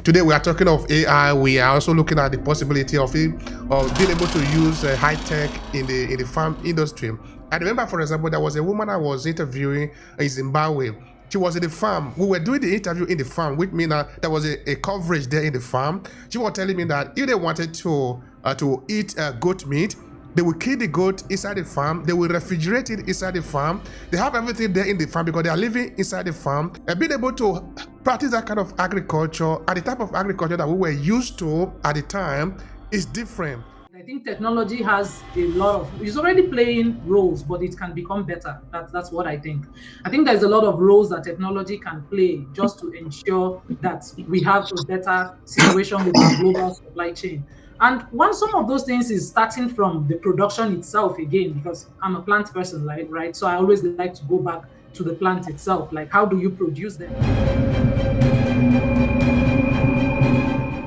Today we are talking of AI. We are also looking at the possibility of being able to use high tech in the farm industry. I remember, for example, there was a woman I was interviewing in Zimbabwe. She was in the farm. We were doing the interview in the farm, which means that there was a coverage there in the farm. She was telling me that if they wanted to eat goat meat, they will kill the goat inside the farm. They will refrigerate it inside the farm. They have everything there in the farm because they are living inside the farm. And being able to practice that kind of agriculture and the type of agriculture that we were used to at the time is different. I think technology has a lot of, it's already playing roles, but it can become better. That's what I think. I think there's a lot of roles that technology can play just to ensure that we have a better situation with our global supply chain. And some of those things is starting from the production itself again, because I'm a plant person, right? So I always like to go back to the plant itself. Like, how do you produce them?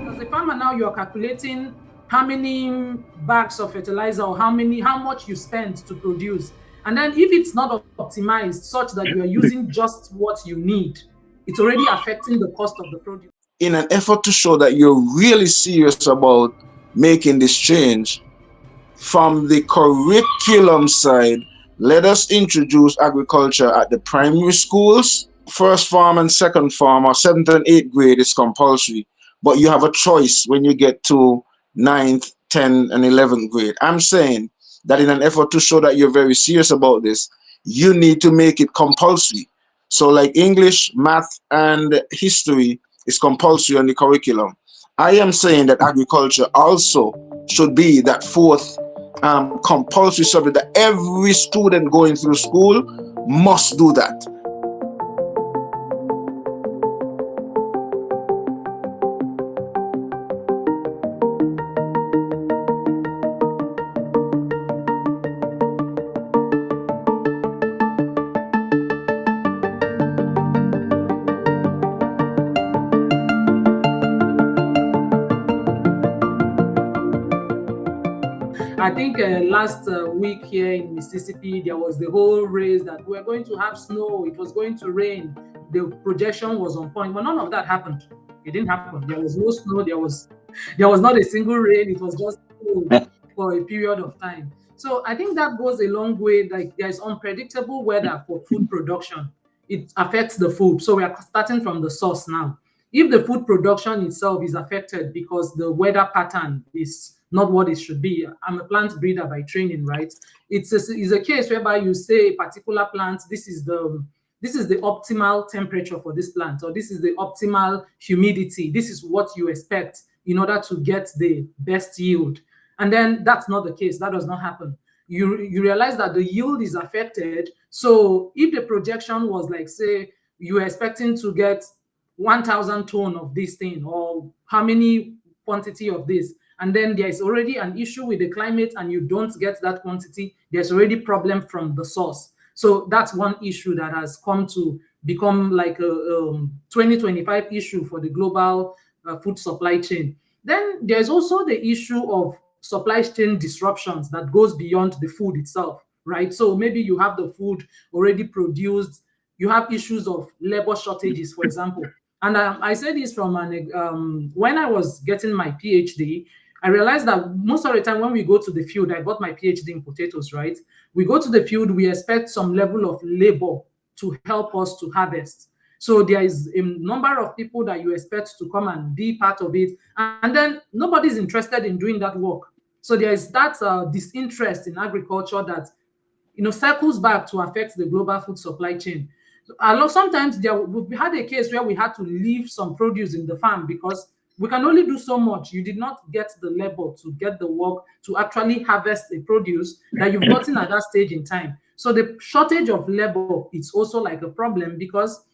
As a farmer now, you're calculating how many bags of fertilizer or how much you spend to produce. And then if it's not optimized such that you are using just what you need, it's already affecting the cost of the produce. In an effort to show that you're really serious about making this change, from the curriculum side, let us introduce agriculture at the primary schools. First farm and second farm, or 7th and 8th grade is compulsory, but you have a choice when you get to 9th, 10th, and 11th grade. I'm saying that in an effort to show that you're very serious about this, you need to make it compulsory. So like English, math, and history is compulsory on the curriculum. I am saying that agriculture also should be that fourth compulsory subject that every student going through school must do that. I think last week here in Mississippi, there was the whole race that we're going to have snow, it was going to rain, the projection was on point, but none of that happened. It didn't happen. There was no snow, there was not a single rain, it was just cold for a period of time. So I think that goes a long way. Like, there's unpredictable weather for food production. It affects the food. So we are starting from the source now. If the food production itself is affected because the weather pattern is not what it should be. I'm a plant breeder by training, right? It's a case whereby you say a particular plant, this is the optimal temperature for this plant, or this is the optimal humidity. This is what you expect in order to get the best yield. And then that's not the case. That does not happen. You realize that the yield is affected. So if the projection was like, say, you were expecting to get 1,000 ton of this thing, or how many quantity of this, and then there is already an issue with the climate and you don't get that quantity, there's already problem from the source. So that's one issue that has come to become like a 2025 issue for the global food supply chain. Then there's also the issue of supply chain disruptions that goes beyond the food itself, right? So maybe you have the food already produced, you have issues of labor shortages, for example. And I say this from when I was getting my PhD, I realized that most of the time when we go to the field, I got my PhD in potatoes, right? We go to the field, we expect some level of labor to help us to harvest. So there is a number of people that you expect to come and be part of it. And then nobody's interested in doing that work. So there is that disinterest in agriculture that, circles back to affect the global food supply chain. Sometimes we had a case where we had to leave some produce in the farm because we can only do so much. You did not get the labor to get the work to actually harvest the produce that you've gotten at that stage in time. So the shortage of labor is also like a problem, because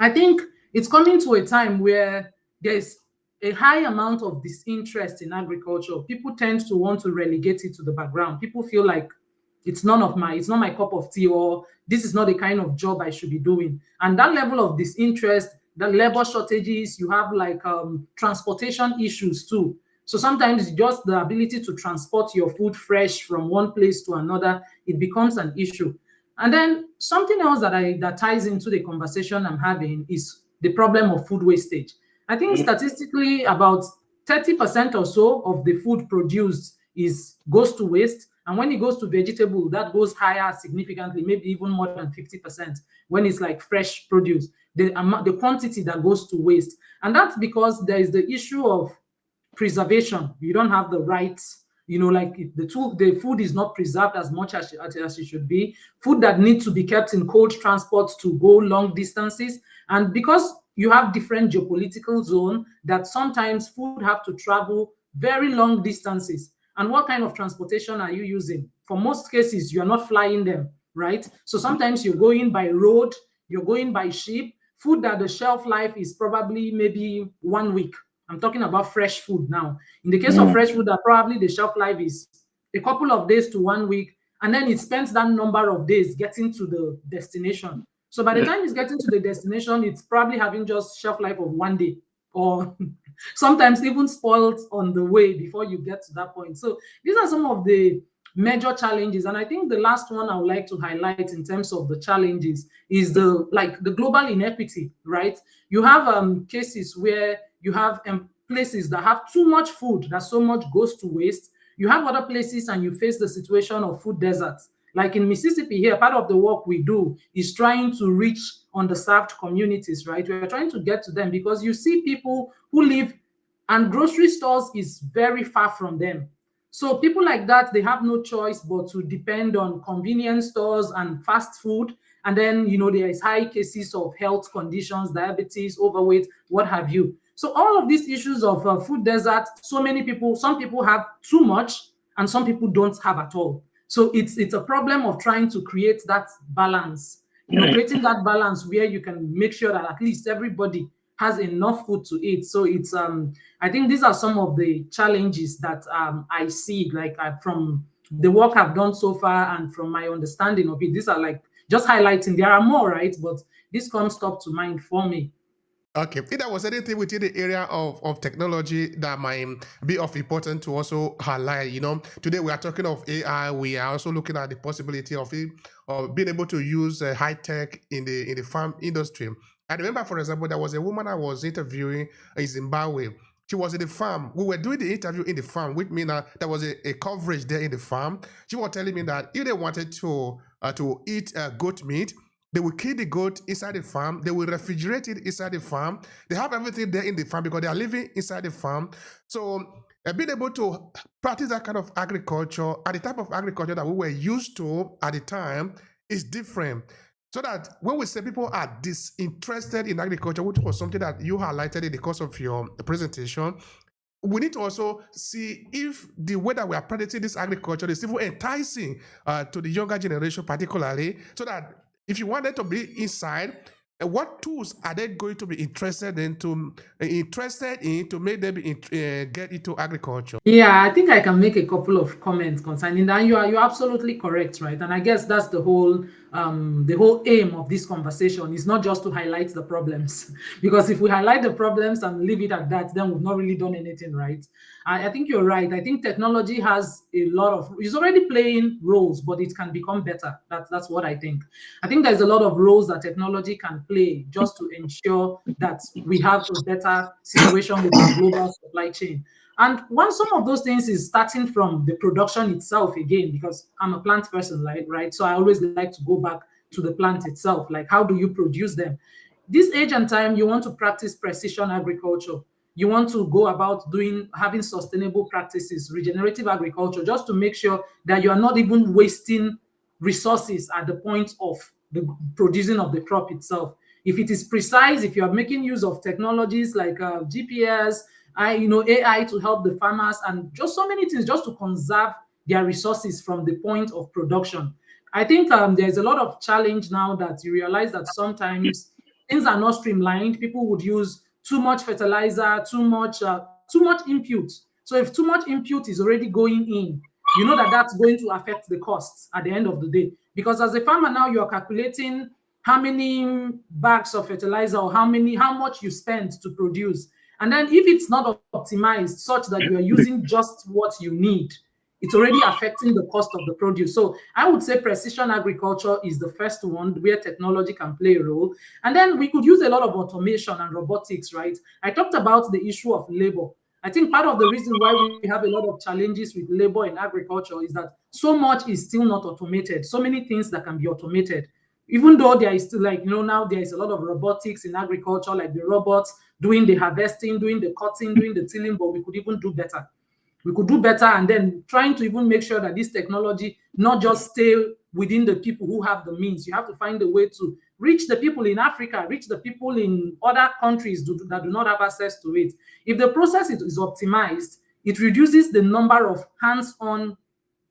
I think it's coming to a time where there's a high amount of disinterest in agriculture. People tend to want to relegate it to the background. People feel like it's not my cup of tea, or this is not the kind of job I should be doing. And that level of disinterest, the labor shortages, you have like transportation issues too. So sometimes just the ability to transport your food fresh from one place to another, it becomes an issue. And then something else that ties into the conversation I'm having is the problem of food wastage. I think statistically about 30% or so of the food produced goes to waste. And when it goes to vegetable, that goes higher significantly, maybe even more than 50% when it's like fresh produce, the quantity that goes to waste. And that's because there is the issue of preservation. You don't have the rights, like the food is not preserved as much as it should be. Food that needs to be kept in cold transport to go long distances. And because you have different geopolitical zone, that sometimes food have to travel very long distances. And what kind of transportation are you using? For most cases, you're not flying them, right? So sometimes you're going by road, you're going by ship. Food that the shelf life is probably maybe 1 week. I'm talking about fresh food now. In the case of fresh food, that probably the shelf life is a couple of days to 1 week, and then it spends that number of days getting to the destination. So by the time it's getting to the destination, it's probably having just shelf life of 1 day, or sometimes even spoiled on the way before you get to that point. So these are some of the major challenges. And I think the last one I would like to highlight in terms of the challenges is the global inequity, right? You have cases where you have places that have too much food, that so much goes to waste. You have other places and you face the situation of food deserts. Like in Mississippi here, part of the work we do is trying to reach underserved communities, right? We're trying to get to them because you see people who live and grocery stores is very far from them. So people like that, they have no choice but to depend on convenience stores and fast food. And then, there is high cases of health conditions, diabetes, overweight, what have you. So all of these issues of food desert, some people have too much and some people don't have at all. So it's a problem of trying to create that balance, creating that balance where you can make sure that at least everybody has enough food to eat. So I think these are some of the challenges that I see, from the work I've done so far and from my understanding of it. These are just highlighting. There are more, right? But this comes top to mind for me. Okay, if there was anything within the area of technology that might be of importance to also highlight, today we are talking of AI. We are also looking at the possibility of being able to use high tech in the farm industry. I remember, for example, there was a woman I was interviewing in Zimbabwe. She was in the farm. We were doing the interview in the farm, which means there was a coverage there in the farm. She was telling me that if they wanted to eat goat meat, they will kill the goat inside the farm. They will refrigerate it inside the farm. They have everything there in the farm because they are living inside the farm. So being able to practice that kind of agriculture and the type of agriculture that we were used to at the time is different. So that when we say people are disinterested in agriculture, which was something that you highlighted in the course of your presentation, we need to also see if the way that we are practicing this agriculture is even enticing to the younger generation particularly, so that if you want them to be inside, what tools are they going to be interested in to make them get into agriculture? Yeah, I think I can make a couple of comments concerning that. You're absolutely correct, right? And I guess that's the whole aim of this conversation is not just to highlight the problems, because if we highlight the problems and leave it at that, then we've not really done anything, right? I think you're right. I think technology has it's already playing roles, but it can become better. That's what I think. I think there's a lot of roles that technology can play just to ensure that we have a better situation with our global supply chain. And some of those things is starting from the production itself again, because I'm a plant person, right? So I always like to go back to the plant itself. Like, how do you produce them? This age and time, you want to practice precision agriculture. You want to go about having sustainable practices, regenerative agriculture, just to make sure that you are not even wasting resources at the point of the producing of the crop itself. If it is precise, if you are making use of technologies like GPS, AI to help the farmers, and just so many things just to conserve their resources from the point of production. I think there's a lot of challenge now that you realize that sometimes things are not streamlined. People would use too much fertilizer, too much input. So if too much input is already going in, you know that that's going to affect the costs at the end of the day. Because as a farmer now, you're calculating how many bags of fertilizer or how much you spend to produce. And then if it's not optimized such that you are using just what you need, it's already affecting the cost of the produce. So I would say precision agriculture is the first one where technology can play a role. And then we could use a lot of automation and robotics, right? I talked about the issue of labor. I think part of the reason why we have a lot of challenges with labor in agriculture is that so much is still not automated. So many things that can be automated. Even though there is still, like, now there is a lot of robotics in agriculture, like the robots doing the harvesting, doing the cutting, doing the tilling, but we could even do better. We could do better, and then trying to even make sure that this technology not just stay within the people who have the means. You have to find a way to reach the people in Africa, reach the people in other countries that do not have access to it. If the process is optimized, it reduces the number of hands-on.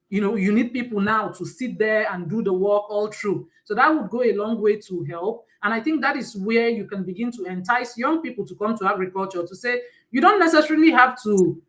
You need people now to sit there and do the work all through. So that would go a long way to help. And I think that is where you can begin to entice young people to come to agriculture, to say, you don't necessarily have to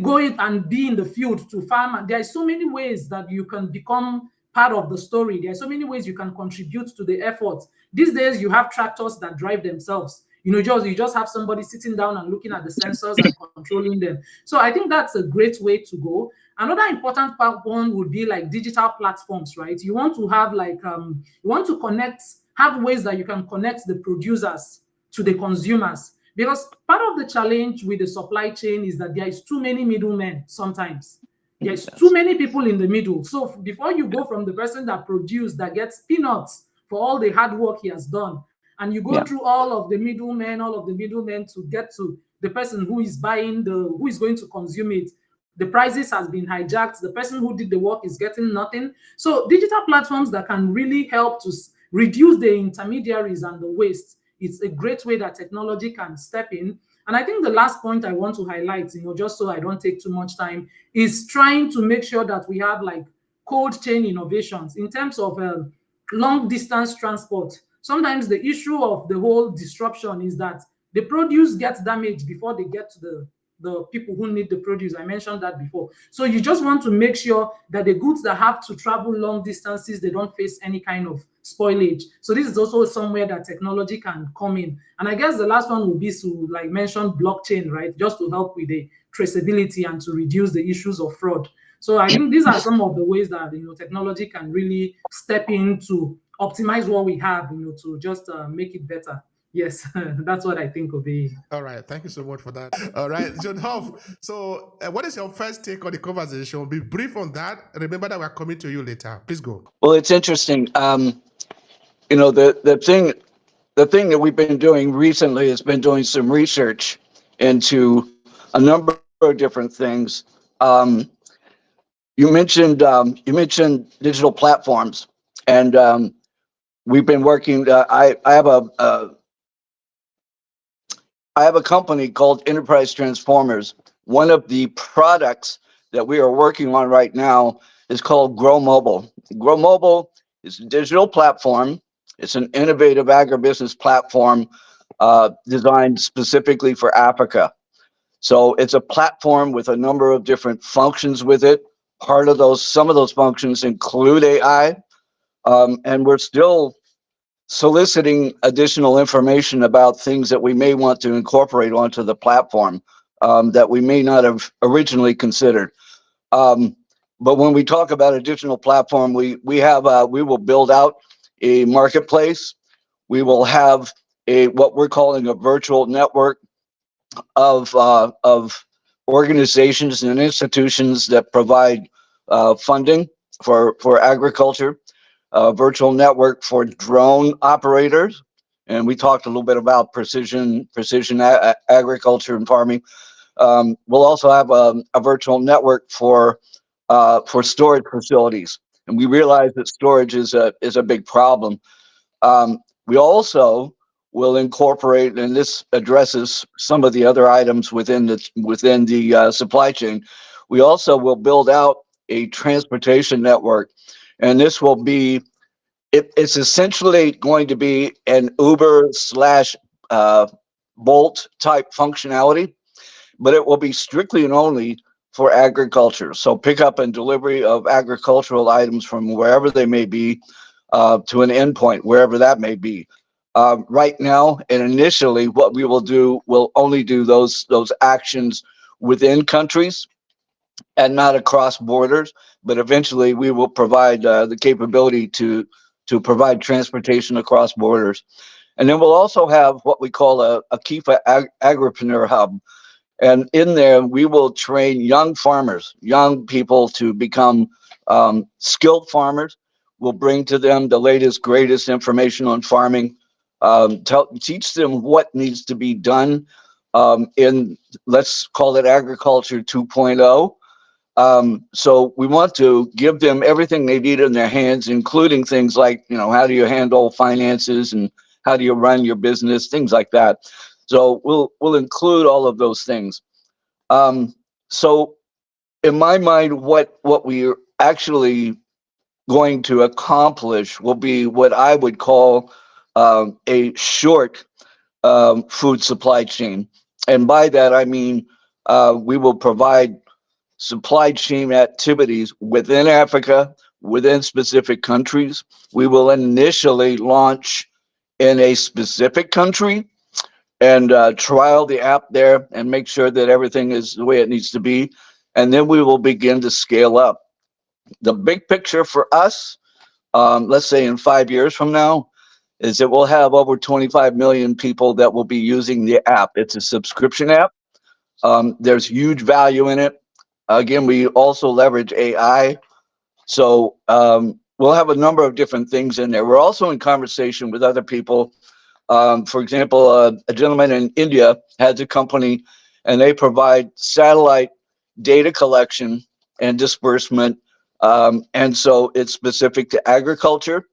go in and be in the field to farm. There are so many ways that you can become part of the story. There are so many ways you can contribute to the effort. These days, you have tractors that drive themselves. You just have somebody sitting down and looking at the sensors and controlling them. So I think that's a great way to go. Another important one would be like digital platforms, right? You want to have you want to have ways that you can connect the producers to the consumers. Because part of the challenge with the supply chain is that there is too many middlemen sometimes. There's too many people in the middle. So before you go from the person that produced, that gets peanuts for all the hard work he has done, and you go through all of the middlemen to get to the person who is who is going to consume it, the prices has been hijacked. The person who did the work is getting nothing. So digital platforms that can really help to reduce the intermediaries and the waste. It's a great way that technology can step in. And I think the last point I want to highlight, just so I don't take too much time, is trying to make sure that we have like cold chain innovations in terms of long distance transport. Sometimes the issue of the whole disruption is that the produce gets damaged before they get to the people who need the produce. I mentioned that before. So you just want to make sure that the goods that have to travel long distances, they don't face any kind of spoilage. So this is also somewhere that technology can come in. And I guess the last one would be to, like, mention blockchain, right? Just to help with the traceability and to reduce the issues of fraud. So I think these are some of the ways that technology can really step in to optimize what we have, to just make it better. Yes, that's what I think of it. All right, thank you so much for that. All right, John Hough. So, what is your first take on the conversation? Be brief on that. Remember that we're coming to you later. Please go. Well, it's interesting. The thing that we've been doing recently has been doing some research into a number of different things. You mentioned digital platforms, and we've been working. I have a company called Enterprise Transformers. One of the products that we are working on right now is called Grow Mobile. Grow Mobile is a digital platform. It's an innovative agribusiness platform designed specifically for Africa. So it's a platform with a number of different functions with it. Some of those functions include AI, and we're still soliciting additional information about things that we may want to incorporate onto the platform that we may not have originally considered. But when we talk about a digital platform, we will build out a marketplace. We will have what we're calling a virtual network of organizations and institutions that provide funding for agriculture. Virtual network for drone operators, and we talked a little bit about precision agriculture and farming. We'll also have a virtual network for storage facilities, and we realize that storage is a big problem. We also will incorporate, and this addresses some of the other items within the supply chain. We also will build out a transportation network. And this will be, it's essentially going to be an Uber / Bolt type functionality, but it will be strictly and only for agriculture. So pickup and delivery of agricultural items from wherever they may be to an endpoint, wherever that may be. Right now, and initially, what we will do, we'll only do those actions within countries. and not across borders, but eventually we will provide the capability to provide transportation across borders. And then we'll also have what we call a Kifa Agripreneur Hub. And in there, we will train young farmers, young people to become skilled farmers. We'll bring to them the latest, greatest information on farming, teach them what needs to be done in, let's call it agriculture 2.0. So we want to give them everything they need in their hands, including things like, how do you handle finances and how do you run your business, things like that. So we'll include all of those things. So in my mind, what we're actually going to accomplish will be what I would call a short food supply chain. And by that, I mean we will provide supply chain activities within Africa, within specific countries. We will initially launch in a specific country and trial the app there and make sure that everything is the way it needs to be. And then we will begin to scale up. The big picture for us, let's say in 5 years from now, is that we'll have over 25 million people that will be using the app. It's a subscription app. There's huge value in it. Again, we also leverage AI. So we'll have a number of different things in there. We're also in conversation with other people. For example, a gentleman in India has a company and they provide satellite data collection and disbursement. And so it's specific to agriculture.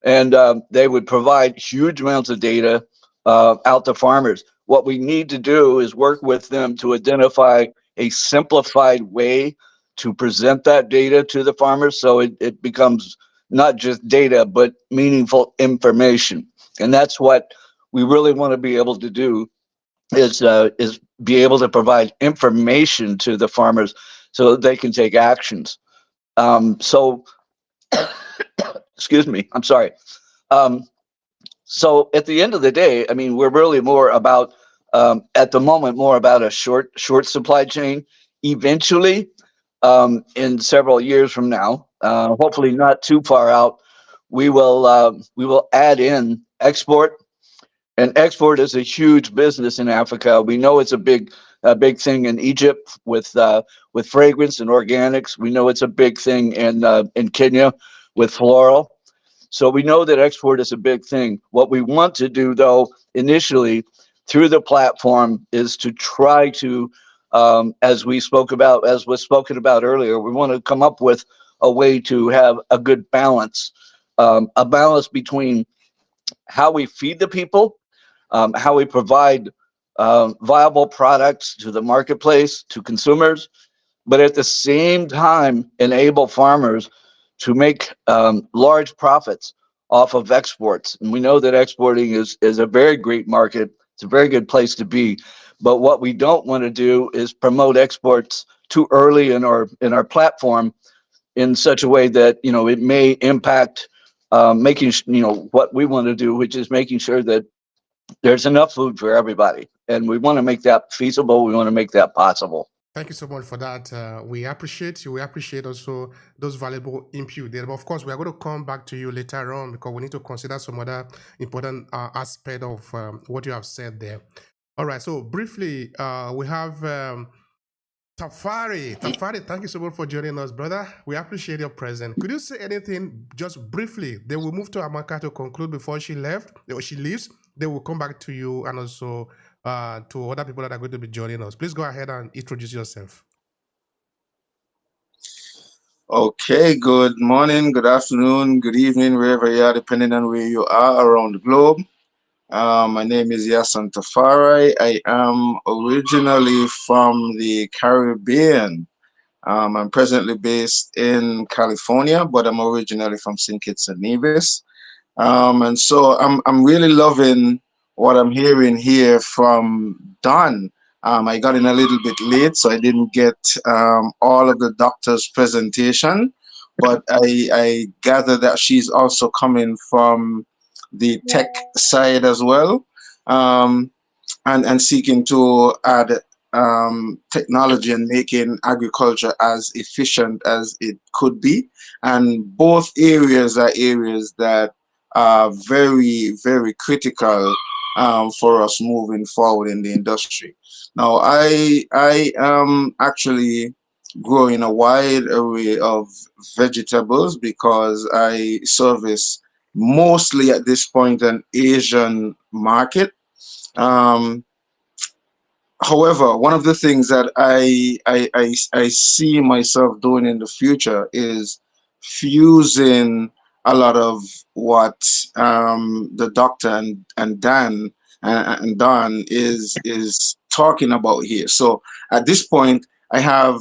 And they would provide huge amounts of data out to farmers. What we need to do is work with them to identify a simplified way to present that data to the farmers so it becomes not just data, but meaningful information. And that's what we really want to be able to do is be able to provide information to the farmers so that they can take actions. So, excuse me, I'm sorry. Um, so at the end of the day, I mean, we're really more about at the moment more about a short supply chain. Eventually, in several years from now, hopefully not too far out, we will add in export. And export is a huge business in Africa. We know it's a big thing in Egypt with fragrance and organics. We know it's a big thing in Kenya with floral. So we know that export is a big thing. What we want to do, though, initially through the platform is to try to, as was spoken about earlier, we want to come up with a way to have a good balance, a balance between how we feed the people, how we provide viable products to the marketplace, to consumers, but at the same time enable farmers to make large profits off of exports. And we know that exporting is a very great market. It's a very good place to be. But what we don't want to do is promote exports too early in our platform in such a way that it may impact making what we want to do, which is making sure that there's enough food for everybody. And we want to make that feasible. We want to make that possible. Thank you so much for that. We appreciate you. We appreciate also those valuable input there. But of course, we are going to come back to you later on because we need to consider some other important aspect of what you have said there. All right. So briefly, we have Tafari. Tafari, thank you so much for joining us, brother. We appreciate your presence. Could you say anything just briefly? Then we'll move to Amaka to conclude before she leaves. Then we'll come back to you and also to other people that are going to be joining us. Please go ahead and introduce yourself. Okay, good morning, good afternoon, good evening, wherever you are, depending on where you are around the globe. My name is Yahsonn Tafari. I am originally from the Caribbean. I'm presently based in California, but I'm originally from St. Kitts and Nevis. And so I'm really loving what I'm hearing here from Don. I got in a little bit late, so I didn't get all of the doctor's presentation, but I gather that she's also coming from the tech side as well, and seeking to add technology and making agriculture as efficient as it could be. And both areas are areas that are very, very critical for us moving forward in the industry. Now, I am actually growing a wide array of vegetables because I service mostly at this point an Asian market. Um, However, one of the things that I see myself doing in the future is fusing a lot of what the doctor and Dan and Don is talking about here. So at this point, I have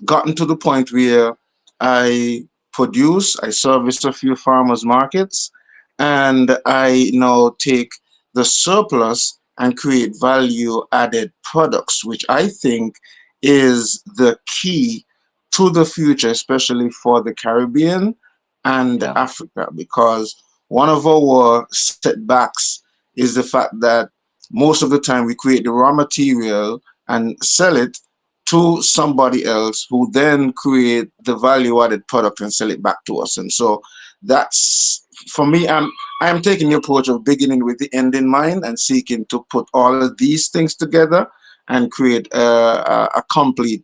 gotten to the point where I I service a few farmers markets, and I now take the surplus and create value added products, which I think is the key to the future, especially for the Caribbean and Yeah. Africa, because one of our setbacks is the fact that most of the time we create the raw material and sell it to somebody else who then create the value added product and sell it back to us. And so that's for me, I'm taking the approach of beginning with the end in mind and seeking to put all of these things together and create a complete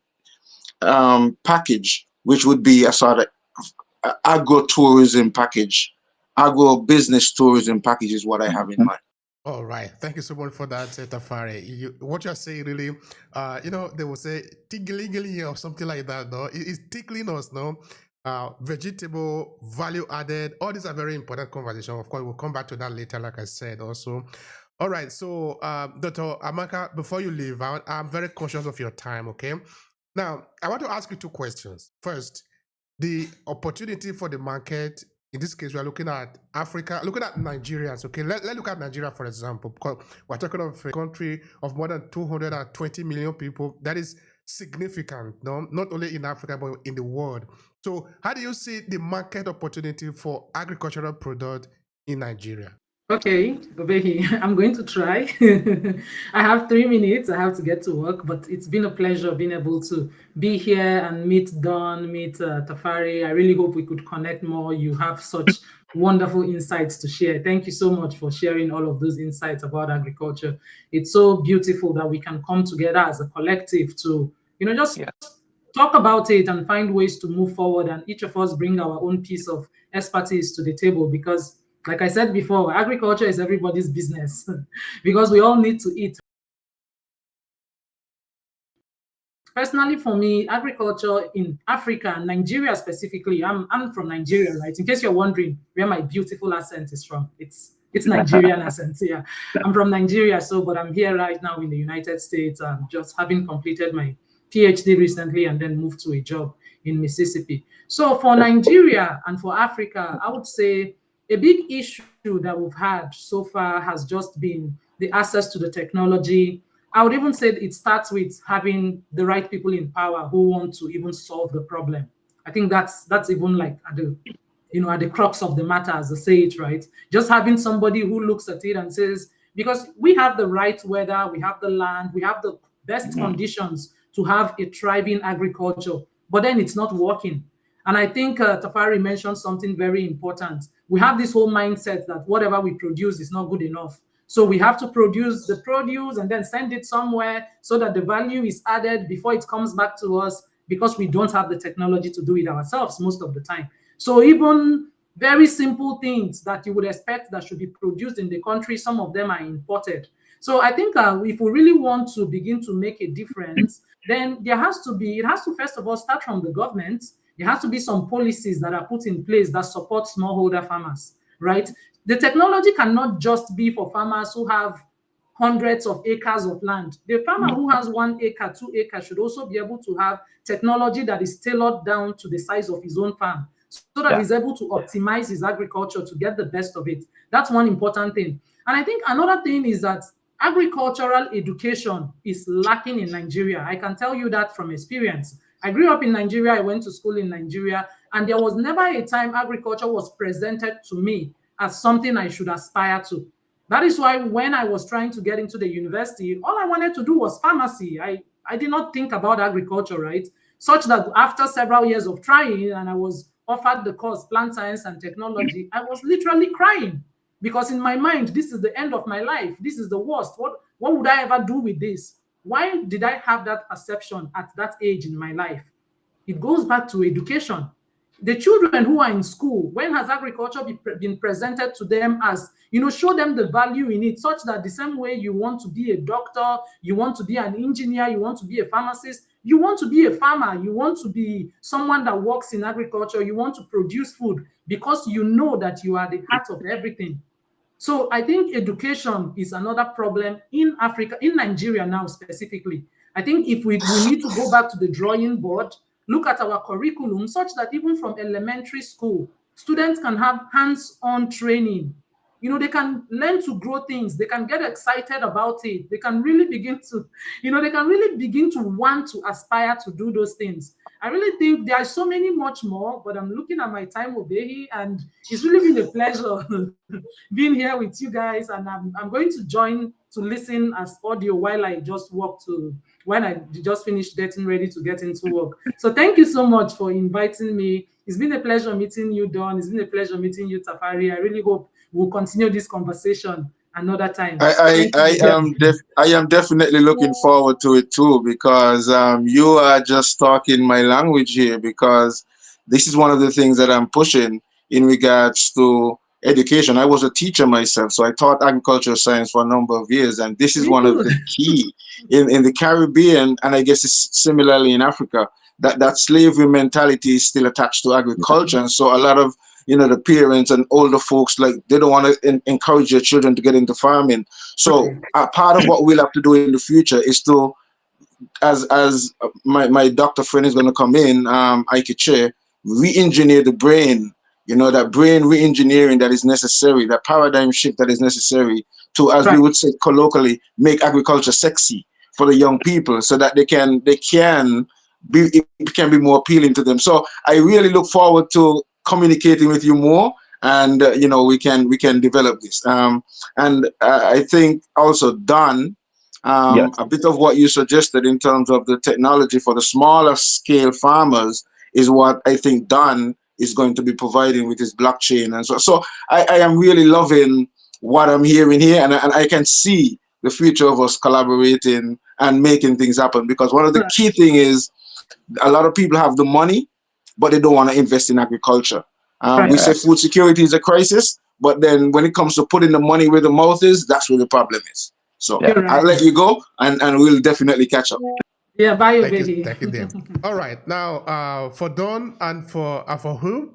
package, which would be a sort of agro tourism package. Agro business tourism package is what I have in mind. All right. Thank you so much for that, Tafari. What you're saying really, they will say tiggly or something like that, no? It's tickling us, no? Vegetable, value added, all these are very important conversation. Of course, we'll come back to that later, like I said also. All right. So, Dr. Amaka, before you leave, I'm very conscious of your time, okay? Now, I want to ask you two questions. First, the opportunity for the market. In this case, we are looking at Africa, looking at Nigerians. Okay, let's look at Nigeria, for example, because we're talking of a country of more than 220 million people. That is significant, no? Not only in Africa, but in the world. So how do you see the market opportunity for agricultural product in Nigeria? Okay, Obehi, I'm going to try. I have 3 minutes. I have to get to work, but it's been a pleasure being able to be here and meet Don, meet Tafari. I really hope we could connect more. You have such wonderful insights to share. Thank you so much for sharing all of those insights about agriculture. It's so beautiful that we can come together as a collective to, just Yeah. talk about it and find ways to move forward, and each of us bring our own piece of expertise to the table, because like I said before, agriculture is everybody's business because we all need to eat. Personally, for me, agriculture in Africa and Nigeria specifically, I'm from Nigeria, right? In case you're wondering where my beautiful accent is from, it's Nigerian accent. Yeah, I'm from Nigeria, but I'm here right now in the United States, just having completed my PhD recently and then moved to a job in Mississippi. So for Nigeria and for Africa, I would say a big issue that we've had so far has just been the access to the technology. I would even say it starts with having the right people in power who want to even solve the problem. I think that's even like at the crux of the matter, as they say it, right? Just having somebody who looks at it and says, because we have the right weather, we have the land, we have the best conditions to have a thriving agriculture, but then it's not working. And I think Tafari mentioned something very important. We have this whole mindset that whatever we produce is not good enough. So we have to produce the produce and then send it somewhere so that the value is added before it comes back to us, because we don't have the technology to do it ourselves most of the time. So even very simple things that you would expect that should be produced in the country, some of them are imported. So I think if we really want to begin to make a difference, then it has to first of all start from the government. There has to be some policies that are put in place that support smallholder farmers, right? The technology cannot just be for farmers who have hundreds of acres of land. The farmer who has 1 acre, 2 acres should also be able to have technology that is tailored down to the size of his own farm, so that Yeah. he's able to optimize his agriculture to get the best of it. That's one important thing. And I think another thing is that agricultural education is lacking in Nigeria. I can tell you that from experience. I grew up in Nigeria, I went to school in Nigeria, and there was never a time agriculture was presented to me as something I should aspire to. That is why when I was trying to get into the university, all I wanted to do was pharmacy. I I did not think about agriculture, right? Such that after several years of trying, and I was offered the course plant science and technology, I was literally crying because in my mind, this is the end of my life. This is the worst. What would I ever do with this? Why did I have that perception at that age in my life? It goes back to education. The children who are in school, when has agriculture been presented to them as, show them the value in it, such that the same way you want to be a doctor, you want to be an engineer, you want to be a pharmacist, you want to be a farmer, you want to be someone that works in agriculture, you want to produce food because you know that you are the heart of everything. So I think education is another problem in Africa, in Nigeria now specifically. I think if we need to go back to the drawing board, look at our curriculum such that even from elementary school, students can have hands-on training. They can learn to grow things. They can get excited about it. They can really begin to want to aspire to do those things. I really think there are so many much more, but I'm looking at my time, Obehi, and it's really been a pleasure being here with you guys. And I'm going to join to listen as audio while I just when I just finished getting ready to get into work. So thank you so much for inviting me. It's been a pleasure meeting you, Don. It's been a pleasure meeting you, Tafari. I really hope we'll continue this conversation another time. I am definitely looking forward to it too, because you are just talking my language here, because this is one of the things that I'm pushing in regards to education. I was a teacher myself, so I taught agricultural science for a number of years, and this is Me one of too. the key in the Caribbean, and I guess it's similarly in Africa, that slavery mentality is still attached to agriculture. And so a lot of the parents and older folks, like, they don't want to encourage their children to get into farming. So a part of what we'll have to do in the future is to, as my doctor friend is going to come in, Ikechi, re-engineer the brain. That brain re-engineering that is necessary, that paradigm shift that is necessary to, as we Right. would say colloquially, make agriculture sexy for the young people, so that it can be more appealing to them. So I really look forward to communicating with you more, and we can develop this. And I think also, Don, Yes. a bit of what you suggested in terms of the technology for the smaller scale farmers is what I think Don is going to be providing with his blockchain. And so I am really loving what I'm hearing here, and I can see the future of us collaborating and making things happen, because one of the key thing is a lot of people have the money, but they don't want to invest in agriculture. We Right. say food security is a crisis, but then when it comes to putting the money where the mouth is, that's where the problem is. So Yeah. You're I'll right. let you go, and we'll definitely catch up. Yeah, bye, Thank you, dear. Obehi. All right, now for Don and for who,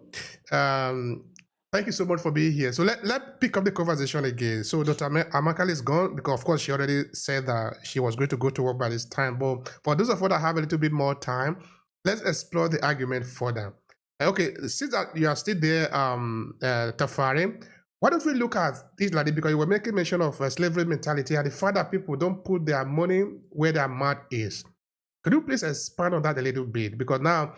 thank you so much for being here. So let pick up the conversation again. So Dr. Amaka is gone because of course she already said that she was going to go to work by this time. But for those of us that have a little bit more time, let's explore the argument further. Okay, since that you are still there, Tafari, why don't we look at this like this? Because you were making mention of slavery mentality and the fact that people don't put their money where their mouth is. Could you please expand on that a little bit? Because now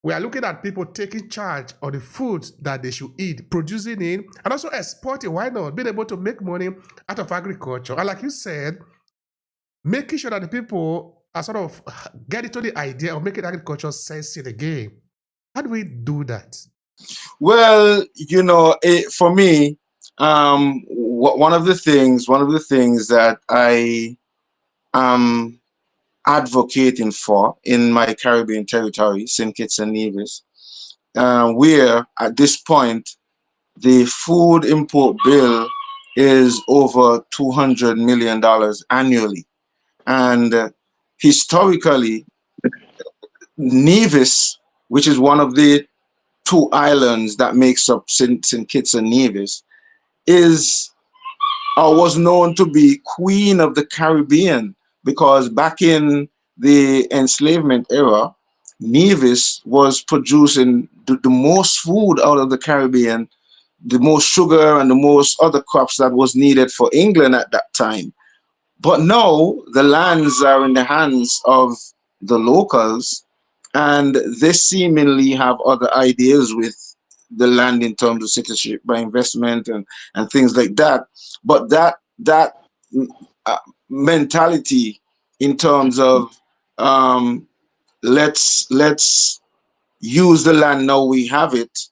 we are looking at people taking charge of the foods that they should eat, producing it, and also exporting. Why not? Being able to make money out of agriculture. And like you said, making sure that the people are sort of get into the idea of making agriculture sexy again. How do we do that? Well, for me, one of the things that I am advocating for in my Caribbean territory, St. Kitts and Nevis, where at this point the food import bill is over $200 million annually, and historically, Nevis, which is one of the two islands that makes up St. Kitts and Nevis, is or was known to be Queen of the Caribbean, because back in the enslavement era, Nevis was producing the most food out of the Caribbean, the most sugar and the most other crops that was needed for England at that time. But now the lands are in the hands of the locals, and they seemingly have other ideas with the land in terms of citizenship by investment and things like that. But that mentality in terms of um, let's use the land now we have it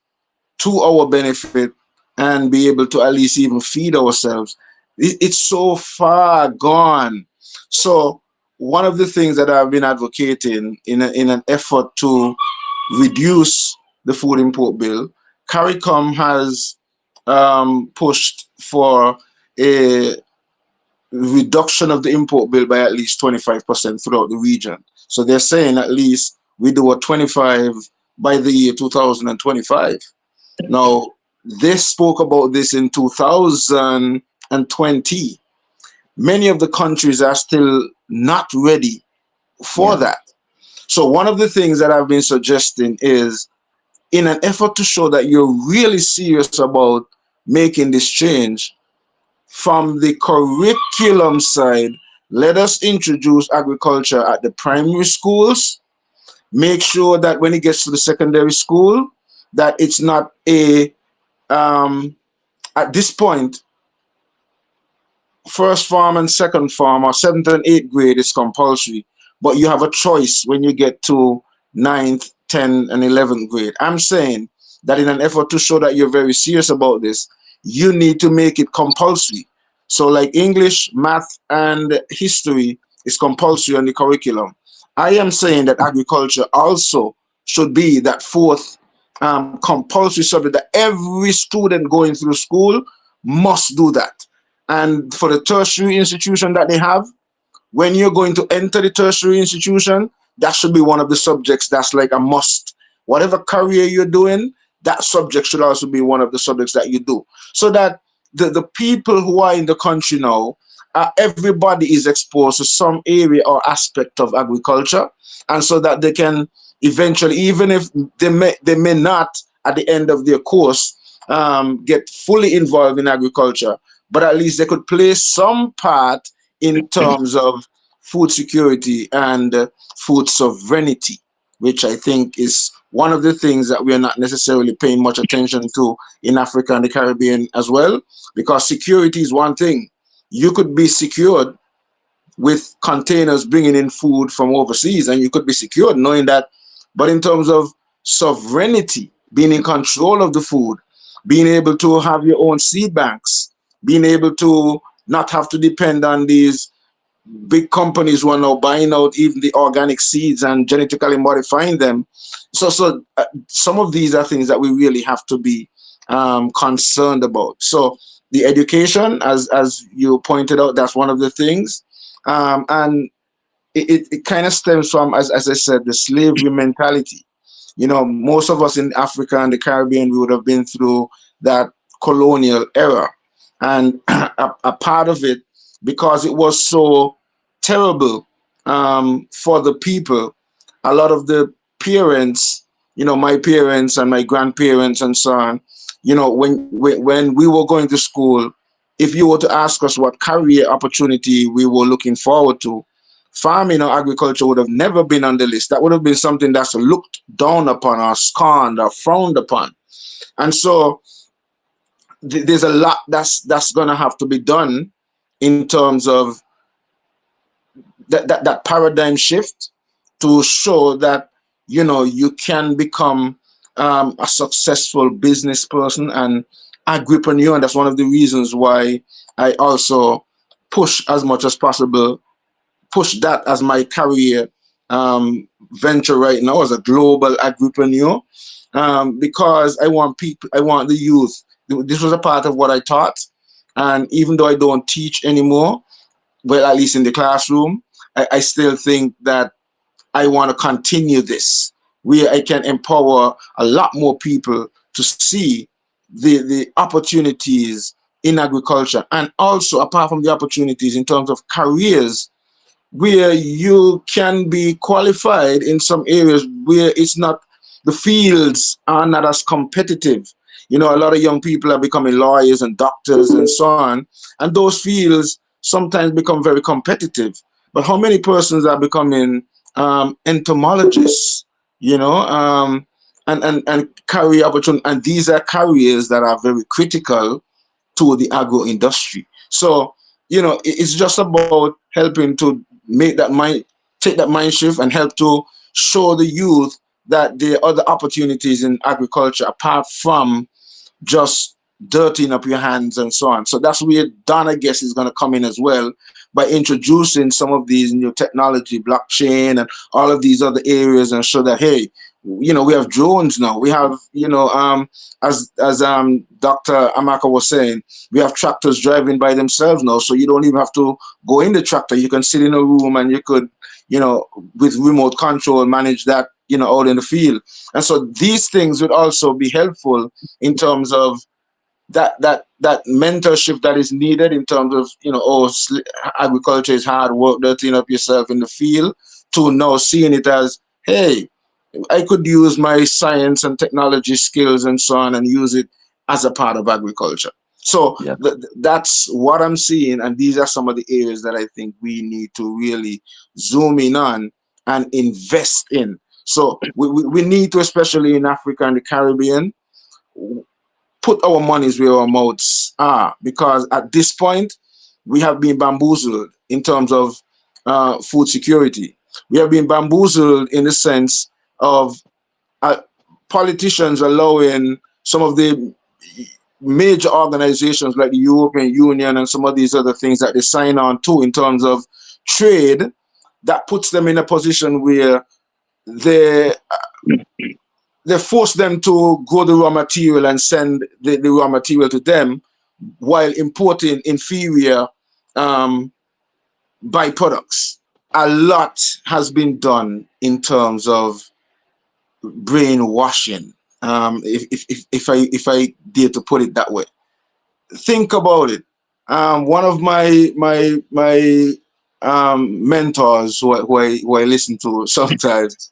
to our benefit and be able to at least even feed ourselves. It's so far gone. So one of the things that I've been advocating in an effort to reduce the food import bill, CARICOM has pushed for a reduction of the import bill by at least 25% throughout the region. So they're saying at least we do a 25 by the year 2025. Now, they spoke about this in 2020. Many of the countries are still not ready for that. So one of the things that I've been suggesting is, in an effort to show that you're really serious about making this change, from the curriculum side, let us introduce agriculture at the primary schools. Make sure that when it gets to the secondary school, that it's not a at this point, first form and second form, or seventh and eighth grade is compulsory, but you have a choice when you get to ninth, 10th, and 11th grade. I'm saying that in an effort to show that you're very serious about this, you need to make it compulsory. So, like English, math, and history is compulsory on the curriculum. I am saying that agriculture also should be that fourth compulsory subject that every student going through school must do that. And for the tertiary institution that they have, when you're going to enter the tertiary institution, that should be one of the subjects that's like a must. Whatever career you're doing, that subject should also be one of the subjects that you do. So that the people who are in the country now, everybody is exposed to some area or aspect of agriculture. And so that they can eventually, even if they may not at the end of their course get fully involved in agriculture, but at least they could play some part in terms of food security and food sovereignty, which I think is one of the things that we are not necessarily paying much attention to in Africa and the Caribbean as well, because security is one thing. You could be secured with containers bringing in food from overseas, and you could be secured knowing that. But in terms of sovereignty, being in control of the food, being able to have your own seed banks, being able to not have to depend on these big companies who are now buying out even the organic seeds and genetically modifying them. So some of these are things that we really have to be concerned about. So the education, as you pointed out, that's one of the things. And it kind of stems from, as I said, the slavery mentality. Most of us in Africa and the Caribbean, we would have been through that colonial era. And a part of it, because it was so terrible for the people, a lot of the parents, my parents and my grandparents and so on, when we were going to school, if you were to ask us what career opportunity we were looking forward to, farming or agriculture would have never been on the list. That would have been something that's looked down upon or scorned or frowned upon. And so there's a lot that's going to have to be done in terms of that paradigm shift to show that you can become a successful business person and agripreneur. And that's one of the reasons why I also push as much as possible, push that as my career venture right now as a global agripreneur, because I want the youth. This was a part of what I taught, and even though I don't teach anymore, well, at least in the classroom, I still think that I want to continue this, where I can empower a lot more people to see the opportunities in agriculture, and also apart from the opportunities in terms of careers, where you can be qualified in some areas where it's not, the fields are not as competitive. A lot of young people are becoming lawyers and doctors and so on, and those fields sometimes become very competitive. But how many persons are becoming entomologists, and career opportunity, and these are careers that are very critical to the agro industry. So, it's just about helping to make that mind, take that mind shift and help to show the youth that there are other opportunities in agriculture apart from just dirtying up your hands and so on. So that's where Don, I guess, is going to come in as well by introducing some of these new technology, blockchain, and all of these other areas, and show that, hey, we have drones now. We have, as Dr. Amaka was saying, we have tractors driving by themselves now. So you don't even have to go in the tractor. You can sit in a room and you could, with remote control, manage that, out in the field. And so these things would also be helpful in terms of that mentorship that is needed in terms of agriculture is hard work, dirtying up yourself in the field, to now seeing it as, hey, I could use my science and technology skills and so on and use it as a part of agriculture. So Yeah. that's what I'm seeing, and these are some of the areas that I think we need to really zoom in on and invest in. So we need to, especially in Africa and the Caribbean, put our monies where our mouths are, because at this point we have been bamboozled in terms of food security. We have been bamboozled in the sense of politicians allowing some of the major organizations like the European Union and some of these other things that they sign on to in terms of trade, that puts them in a position where they force them to grow the raw material and send the raw material to them while importing inferior byproducts. A lot has been done in terms of brainwashing, if I dare to put it that way. Think about it. One of my mentors who I listen to sometimes,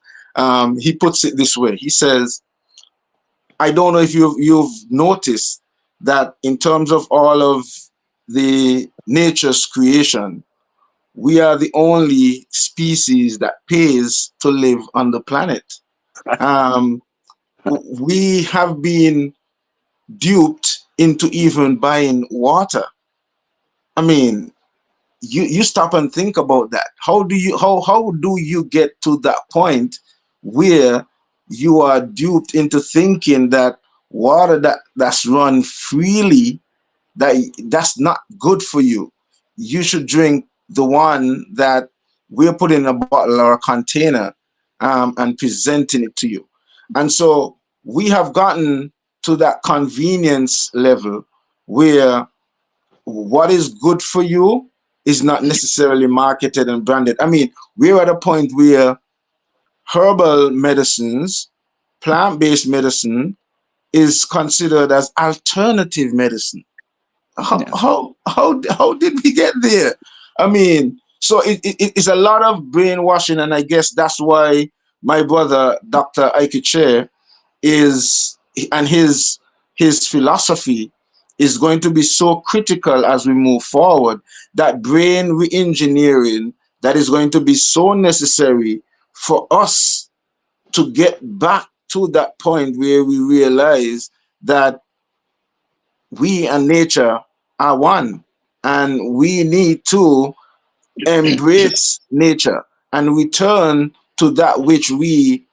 he puts it this way. He says, I don't know if you've noticed that in terms of all of the nature's creation, we are the only species that pays to live on the planet. Um, we have been duped into even buying water. I mean, you stop and think about that. How do you get to that point where you are duped into thinking that water that's run freely, that's not good for you? You should drink the one that we're putting in a bottle or a container, and presenting it to you. And so we have gotten to that convenience level where what is good for you is not necessarily marketed and branded. I mean, we're at a point where herbal medicines, plant-based medicine, is considered as alternative medicine. How Yeah. how did we get there? I mean, so it's a lot of brainwashing, and I guess that's why my brother, Dr. Ikechi, is and his philosophy is going to be so critical as we move forward. That brain re-engineering that is going to be so necessary for us to get back to that point where we realize that we and nature are one, and we need to embrace nature and return to that which we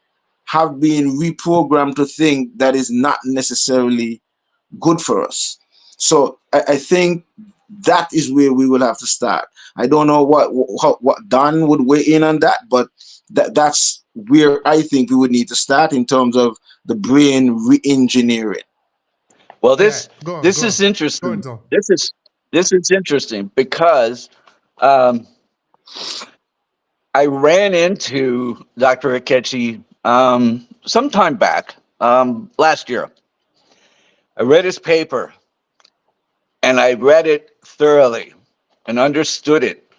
have been reprogrammed to think that is not necessarily good for us. So I think that is where we will have to start. I don't know what Don would weigh in on that, but that's where I think we would need to start in terms of the brain re-engineering. Well, Yeah, this go on, this go is on. Go on, interesting. Tom. This is interesting because um, I ran into Dr. Ikechi some time back, last year. I read his paper and I read it thoroughly and understood it.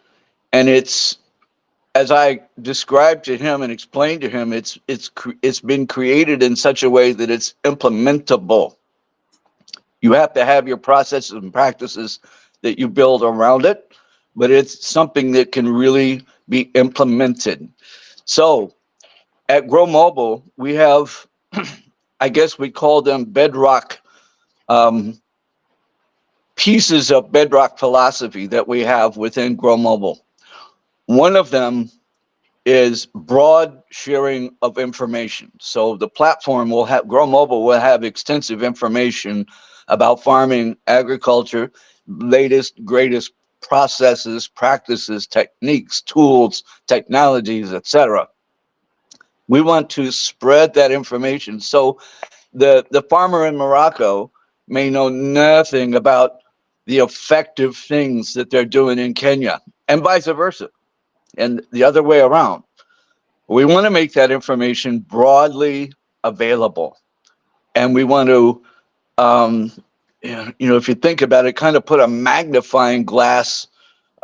And it's, as I described to him and explained to him, it's been created in such a way that it's implementable. You have to have your processes and practices that you build around it, but it's something that can really be implemented. So at Grow Mobile, we have, I guess we call them bedrock, um, pieces of bedrock philosophy that we have within Grow Mobile. One of them is broad sharing of information. So the platform will have, Grow Mobile will have extensive information about farming, agriculture, latest, greatest processes, practices, techniques, tools, technologies, etc. We want to spread that information. So the farmer in Morocco may know nothing about the effective things that they're doing in Kenya, and vice versa, and the other way around. We want to make that information broadly available, and we want to, um, if you think about it, kind of put a magnifying glass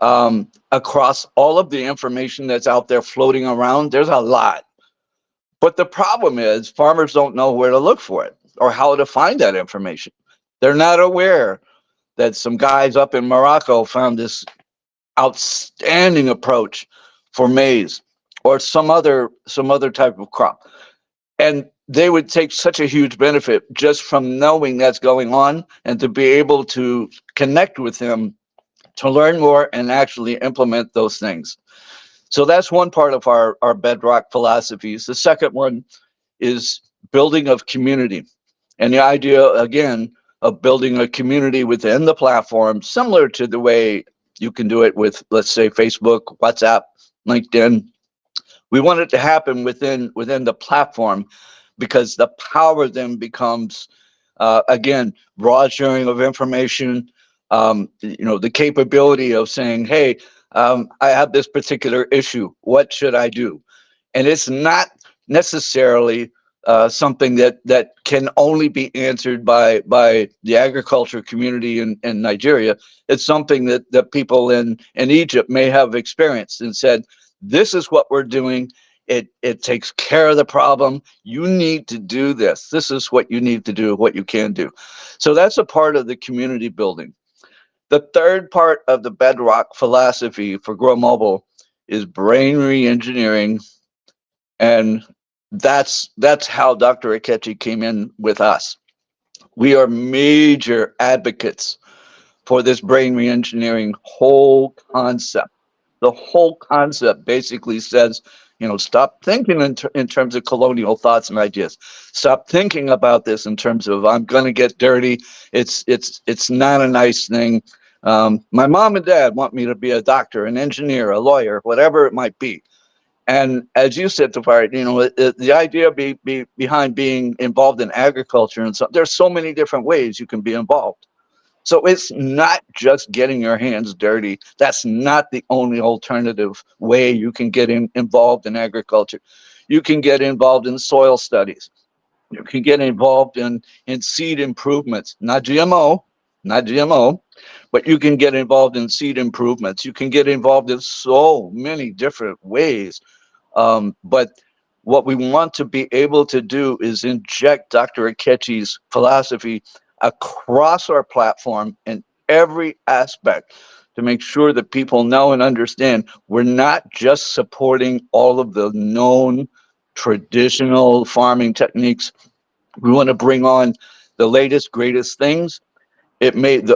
across all of the information that's out there floating around. There's a lot, but the problem is farmers don't know where to look for it or how to find that information. They're not aware that some guys up in Morocco found this outstanding approach for maize or some other type of crop, and they would take such a huge benefit just from knowing that's going on and to be able to connect with them to learn more and actually implement those things. So that's one part of our bedrock philosophies. The second one is building of community, and the idea again of building a community within the platform, similar to the way you can do it with, let's say, Facebook, WhatsApp, LinkedIn. We want it to happen within the platform, because the power then becomes, again, broad sharing of information. The capability of saying, "Hey, I have this particular issue. What should I do?" And it's not necessarily something that can only be answered by the agriculture community in Nigeria. It's something that people in Egypt may have experienced and said, "This is what we're doing. It takes care of the problem. You need to do this. This is what you need to do, what you can do." So that's a part of the community building. The third part of the bedrock philosophy for Grow Mobile is brain re-engineering, and that's how Dr. Ikechi came in with us. We are major advocates for this brain re-engineering whole concept. The whole concept basically says, stop thinking in terms of colonial thoughts and ideas. Stop thinking about this in terms of, I'm going to get dirty. It's not a nice thing. My mom and dad want me to be a doctor, an engineer, a lawyer, whatever it might be. And as you said, Tafari, the idea behind being involved in agriculture, and so there's so many different ways you can be involved. So it's not just getting your hands dirty. That's not the only alternative way you can get involved in agriculture. You can get involved in soil studies. You can get involved in seed improvements, not GMO, not GMO, but you can get involved in seed improvements. You can get involved in so many different ways. But what we want to be able to do is inject Dr. Ikechi's philosophy across our platform in every aspect to make sure that people know and understand we're not just supporting all of the known traditional farming techniques. We want to bring on the latest, greatest things.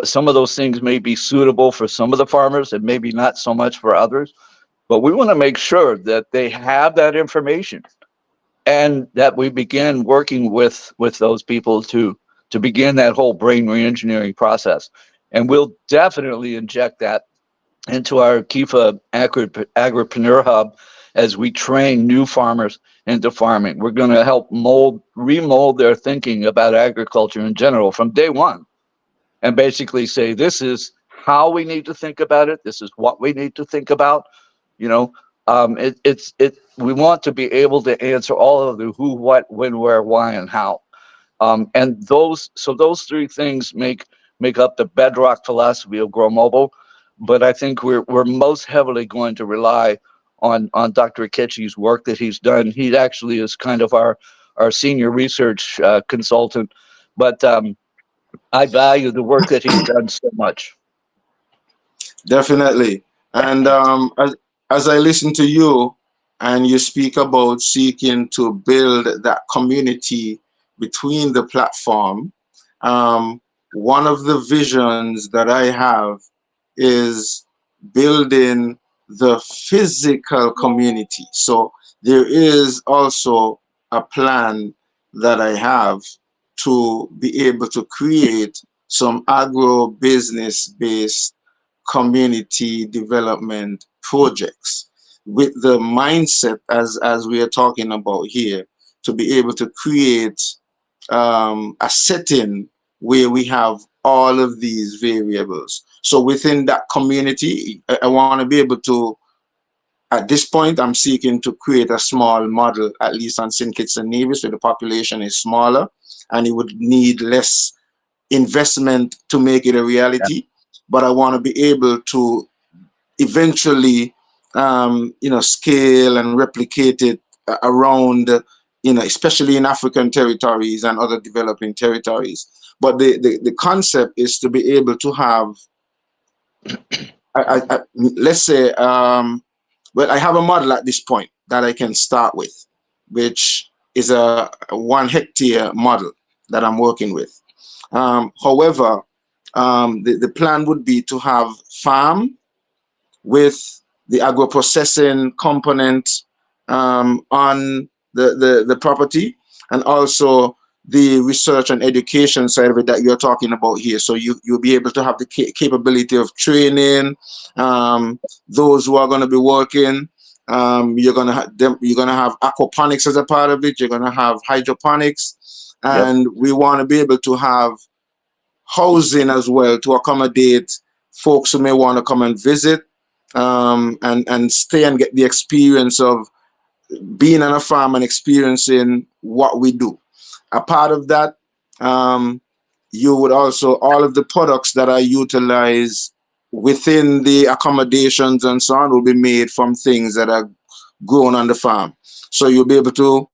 Some of those things may be suitable for some of the farmers and maybe not so much for others, but we want to make sure that they have that information and that we begin working with those people to begin that whole brain reengineering process. And we'll definitely inject that into our Kifa Agripreneur Hub as we train new farmers into farming. We're going to help remold their thinking about agriculture in general from day one, and basically say, this is how we need to think about it. This is what we need to think about. We want to be able to answer all of the who, what, when, where, why, and how. And those three things make up the bedrock philosophy of Grow Mobile. But I think we're most heavily going to rely on Dr. Ikechi's work that he's done. He actually is kind of our senior research consultant, but I value the work that he's done so much. Definitely. And as I listen to you and you speak about seeking to build that community between the platform, one of the visions that I have is building the physical community. So there is also a plan that I have to be able to create some agro-business based community development projects with the mindset as we are talking about here, to be able to create a setting where we have all of these variables. So within that community, I want to be able to, at this point, I'm seeking to create a small model, at least on St. Kitts and Nevis, where the population is smaller and it would need less investment to make it a reality. But I want to be able to eventually, scale and replicate it around, especially in African territories and other developing territories. But the concept is to be able to have, let's say, well, I have a model at this point that I can start with, which is a 1 hectare model that I'm working with. However, the plan would be to have farm with the agro-processing component on the property, and also the research and education side of it that you're talking about here. So you'll be able to have the capability of training those who are going to be working. You're gonna have aquaponics as a part of it. You're gonna have hydroponics, and we want to be able to have housing as well to accommodate folks who may want to come and visit, and stay and get the experience of being on a farm and experiencing what we do. A part of that, you would also, all of the products that are utilized within the accommodations and so on will be made from things that are grown on the farm. So you'll be able to,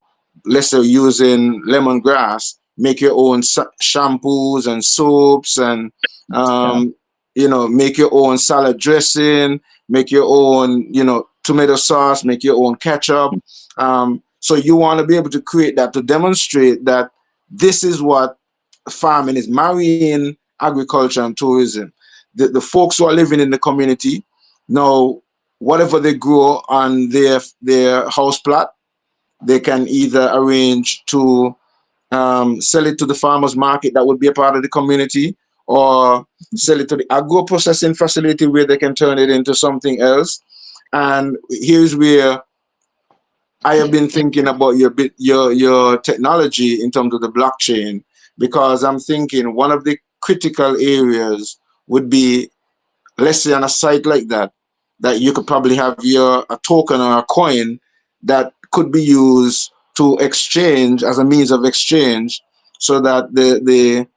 let's say, using lemongrass, make your own shampoos and soaps, and make your own salad dressing, make your own, tomato sauce, make your own ketchup. So you want to be able to create that to demonstrate that this is what farming is, marrying agriculture and tourism. The folks who are living in the community know whatever they grow on their house plot, they can either arrange to sell it to the farmers market that would be a part of the community, or sell it to the agro processing facility where they can turn it into something else. And here's where I have been thinking about your technology in terms of the blockchain, because I'm thinking one of the critical areas would be, let's say on a site like that, that you could probably have a token or a coin that could be used to exchange as a means of exchange, so that the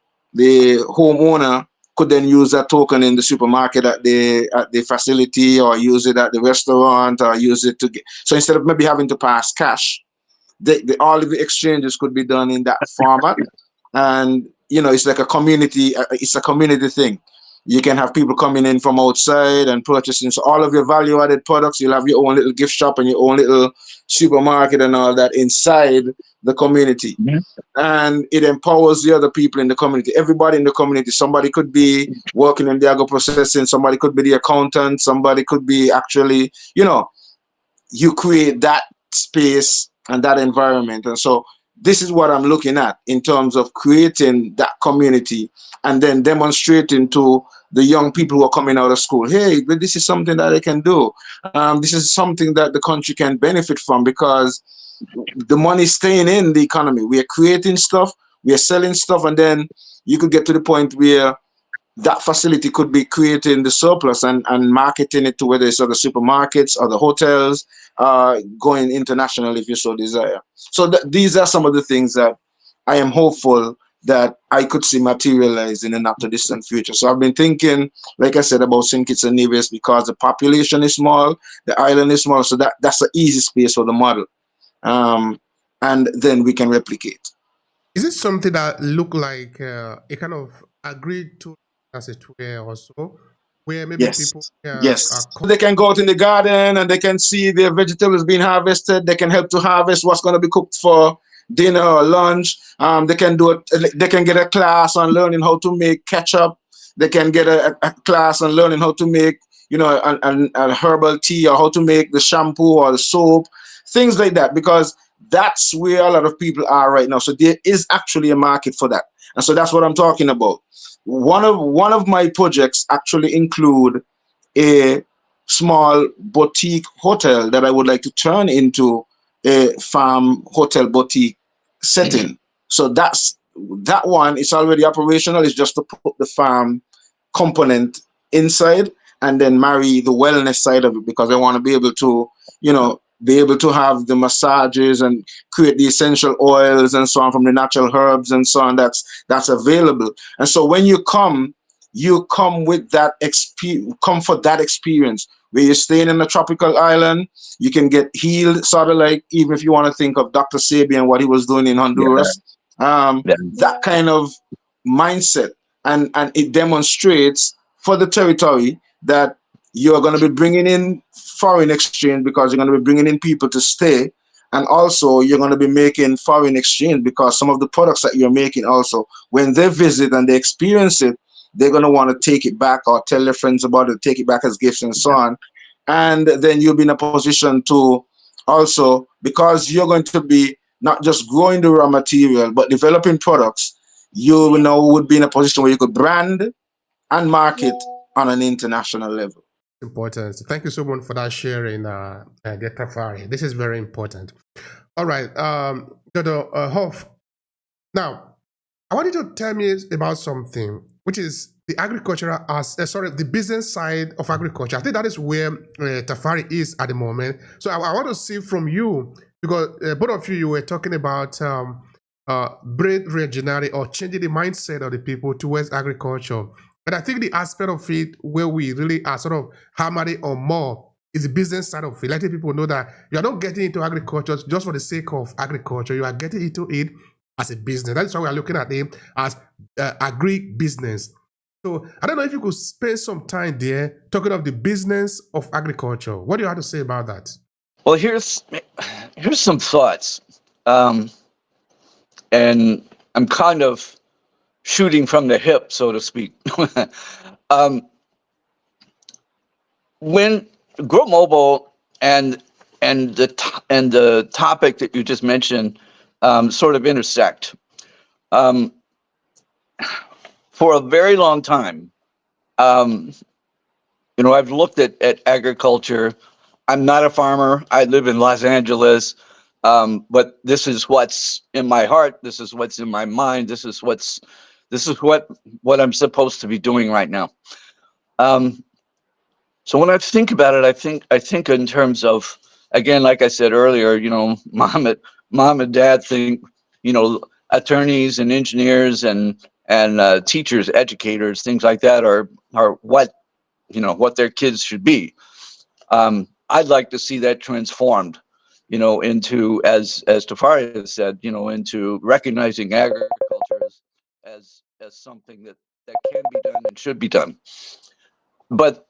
homeowner could then use that token in the supermarket at the facility, or use it at the restaurant, or use it to get, so instead of maybe having to pass cash, all of the exchanges could be done in that format. And it's like it's a community thing. You can have people coming in from outside and purchasing. So all of your value added products, you'll have your own little gift shop and your own little supermarket and all that inside the community. And it empowers the other people in the community, everybody in the community. Somebody could be working in the agro processing, somebody could be the accountant, somebody could be actually, you create that space and that environment. And so this is what I'm looking at in terms of creating that community, and then demonstrating to the young people who are coming out of school, hey, but this is something that they can do. This is something that the country can benefit from, because the money is staying in the economy. We are creating stuff, we are selling stuff, and then you could get to the point where that facility could be creating the surplus and marketing it to, whether it's other supermarkets or the hotels, going international if you so desire. So these are some of the things that I am hopeful that I could see materialize in a not too distant future. So I've been thinking, like I said, about St. Kitts and Nevis, because the population is small, the island is small, so that's an easy space for the model. And then we can replicate. Is it something that look like a kind of agreed to as it were, or so, where maybe Yes. people Yes. They can go out in the garden and they can see their vegetables being harvested. They can help to harvest what's going to be cooked for dinner or lunch. They can do it. They can get a class on learning how to make ketchup. They can get a class on learning how to make, an herbal tea, or how to make the shampoo or the soap, things like that, because that's where a lot of people are right now. So there is actually a market for that. And so that's what I'm talking about. One of my projects actually include a small boutique hotel that I would like to turn into a farm hotel boutique setting. So that one is already operational. It's just to put the farm component inside and then marry the wellness side of it, because I want to be able to, be able to have the massages and create the essential oils and so on from the natural herbs and so on that's available. And so when you come with that come for that experience where you're staying in a tropical island. You can get healed, sort of like, even if you want to think of Dr. Sebi and what he was doing in Honduras, Yeah. that kind of mindset. And it demonstrates for the territory that you're going to be bringing in foreign exchange, because you're going to be bringing in people to stay. And also you're going to be making foreign exchange, because some of the products that you're making also, when they visit and they experience it, they're going to want to take it back or tell their friends about it, take it back as gifts and so on. And then you'll be in a position to also, because you're going to be not just growing the raw material, but developing products, you now would be in a position where you could brand and market on an international level. Important. Thank you so much for that sharing, Tafari. This is very important. All right, Dr. Hough. Now, I want you to tell me about something, which is the agricultural, the business side of agriculture. I think that is where Tafari is at the moment. So I want to see from you, because both of you were talking about brain reengineering, or changing the mindset of the people towards agriculture. But I think the aspect of it where we really are sort of hammering on more is the business side of it, letting people know that you are not getting into agriculture just for the sake of agriculture. You are getting into it as a business. That's why we are looking at it as agribusiness. So I don't know if you could spend some time there talking of the business of agriculture. What do you have to say about that? Well, here's some thoughts, and I'm kind of shooting from the hip, so to speak. When Grow Mobile and the topic that you just mentioned sort of intersect. For a very long time, I've looked at agriculture. I'm not a farmer. I live in Los Angeles, but this is what's in my heart. This is what's in my mind. This is what I'm supposed to be doing right now. So when I think about it, I think in terms of, again, like I said earlier, mom and dad think, attorneys and engineers and teachers, educators, things like that are what their kids should be. I'd like to see that transformed, into, as Tafari has said, into recognizing agriculture as something that can be done and should be done. But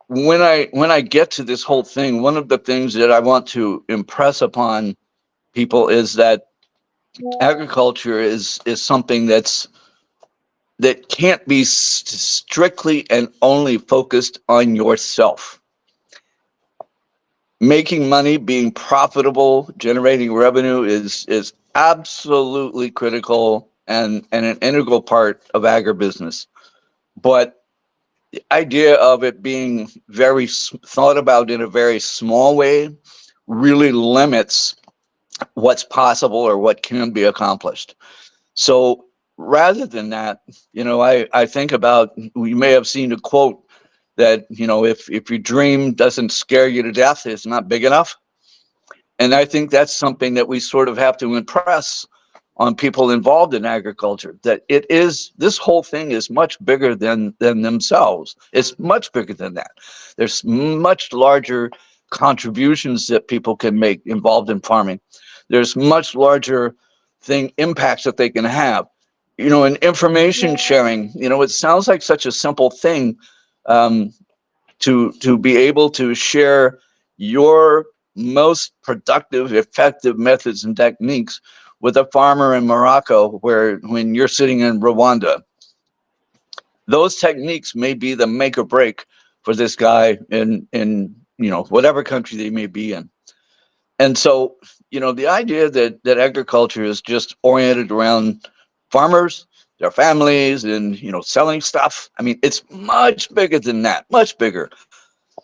when I get to this whole thing, one of the things that I want to impress upon people is that agriculture is something that can't be strictly and only focused on yourself. Making money, being profitable, generating revenue is absolutely critical and an integral part of agribusiness. But the idea of it being very thought about in a very small way really limits what's possible or what can be accomplished. So rather than that, I think about, you may have seen a quote that, if your dream doesn't scare you to death, it's not big enough. And I think that's something that we sort of have to impress on people involved in agriculture, that this whole thing is much bigger than themselves. It's much bigger than that. There's much larger contributions that people can make involved in farming. There's much larger impacts that they can have. In information sharing, it sounds like such a simple thing, to be able to share your most productive, effective methods and techniques with a farmer in Morocco, when you're sitting in Rwanda. Those techniques may be the make or break for this guy in whatever country they may be in. And so, the idea that agriculture is just oriented around farmers, their families, and selling stuff. I mean, it's much bigger than that, much bigger.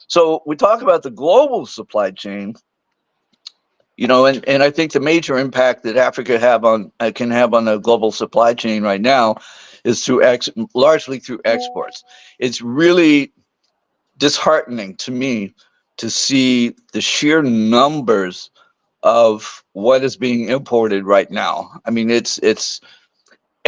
So we talk about the global supply chain, and I think the major impact that Africa can have on the global supply chain right now is largely through exports. It's really disheartening to me to see the sheer numbers of what is being imported right now. I mean, it's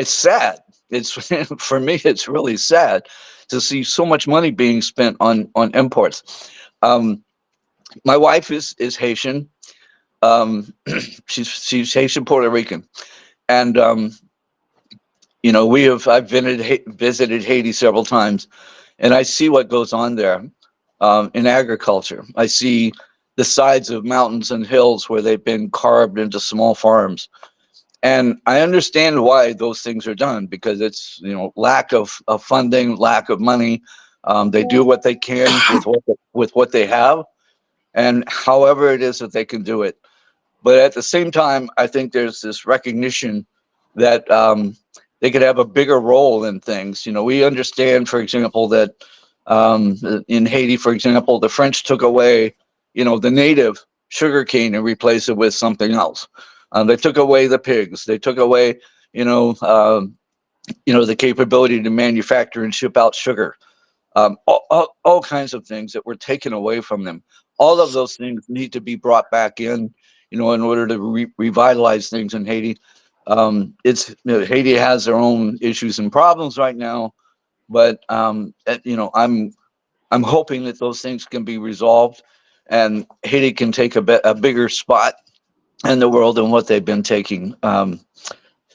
sad. It's for me, it's really sad to see so much money being spent on imports. My wife is Haitian. She's Haitian Puerto Rican, and I've visited Haiti several times, and I see what goes on there in agriculture. I see the sides of mountains and hills where they've been carved into small farms. And I understand why those things are done, because it's, lack of funding, lack of money. They do what they can with what they have, and however it is that they can do it. But at the same time, I think there's this recognition that they could have a bigger role in things. We understand, for example, that in Haiti, for example, the French took away, the native sugarcane and replaced it with something else. They took away the pigs. They took away, the capability to manufacture and ship out sugar. All kinds of things that were taken away from them. All of those things need to be brought back in, in order to revitalize things in Haiti. Haiti has their own issues and problems right now, but I'm hoping that those things can be resolved, and Haiti can take a bigger spot in the world than what they've been taking.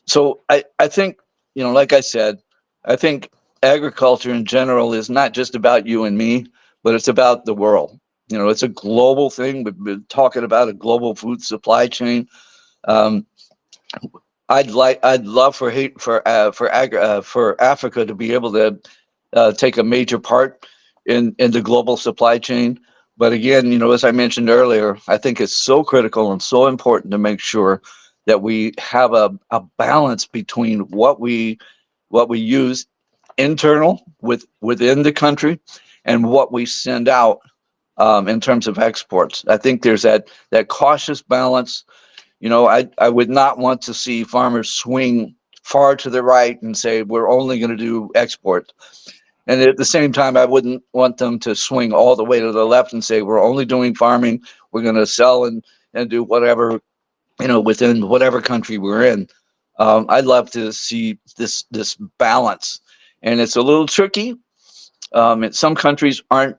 So I think, like I said, I think agriculture in general is not just about you and me, but it's about the world. It's a global thing. We've been talking about a global food supply chain. Um, I'd love for Africa to be able to take a major part in the global supply chain. But again, as I mentioned earlier, I think it's so critical and so important to make sure that we have a balance between what we use within the country and what we send out in terms of exports. I think there's that cautious balance. I would not want to see farmers swing far to the right and say we're only going to do export. And at the same time, I wouldn't want them to swing all the way to the left and say we're only doing farming. We're going to sell and do whatever, within whatever country we're in. I'd love to see this balance, and it's a little tricky. Some countries aren't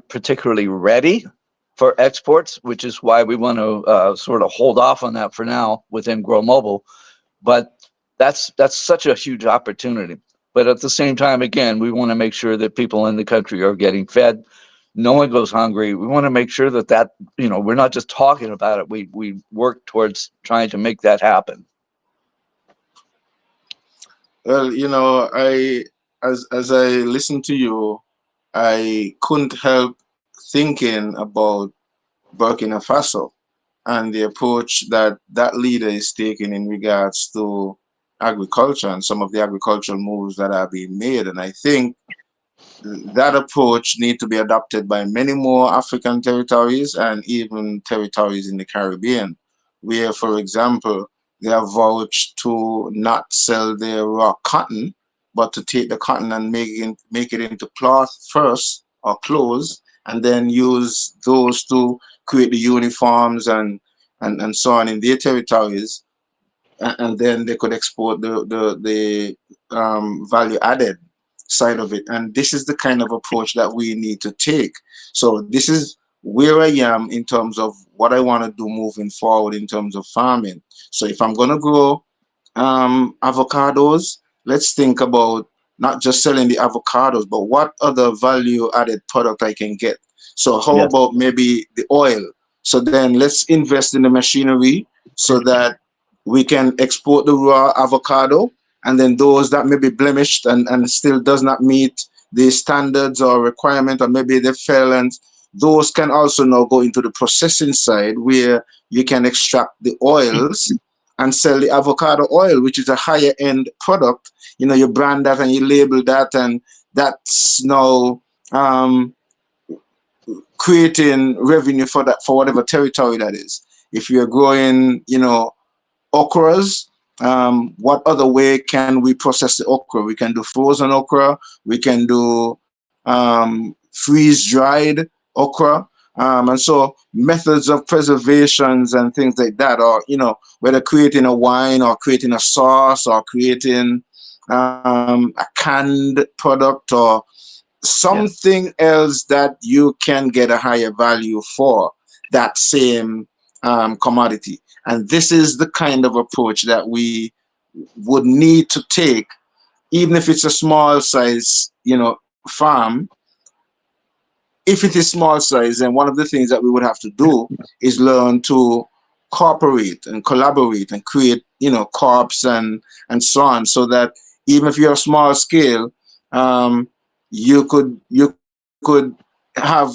particularly ready for exports, which is why we want to sort of hold off on that for now within Grow Mobile. But that's such a huge opportunity. But at the same time, again, we want to make sure that people in the country are getting fed. No one goes hungry. We want to make sure that we're not just talking about it. We work towards trying to make that happen. Well, as I listen to you, I couldn't help thinking about Burkina Faso and the approach that that leader is taking in regards to agriculture and some of the agricultural moves that are being made. And I think that approach needs to be adopted by many more African territories and even territories in the Caribbean, where, for example, they have vouched to not sell their raw cotton, but to take the cotton and make it into cloth first or clothes, and then use those to create the uniforms and so on in their territories, and then they could export the value added side of it. And this is the kind of approach that we need to take. So this is where I am in terms of what I want to do moving forward in terms of farming. So if I'm going to grow avocados, let's think about not just selling the avocados, but what other value added product I can get. So how Yes. about maybe the oil? So then let's invest in the machinery so that we can export the raw avocado, and then those that may be blemished and still does not meet the standards or requirement, or maybe they fell, and those can also now go into the processing side where you can extract the oils and sell the avocado oil, which is a higher end product. You know, you brand that and you label that, and that's now creating revenue for that, for whatever territory that is. If you're growing, you know, okras, what other way can we process the okra? We can do frozen okra, we can do freeze dried okra. And so methods of preservations and things like that, or, you know, whether creating a wine or creating a sauce or creating a canned product or something else that you can get a higher value for that same commodity. And this is the kind of approach that we would need to take, even if it's a small size, you know, farm. If it is small size, then one of the things that we would have to do is learn to cooperate and collaborate and create, you know, corps and so on, so that even if you're a small scale, um, you could have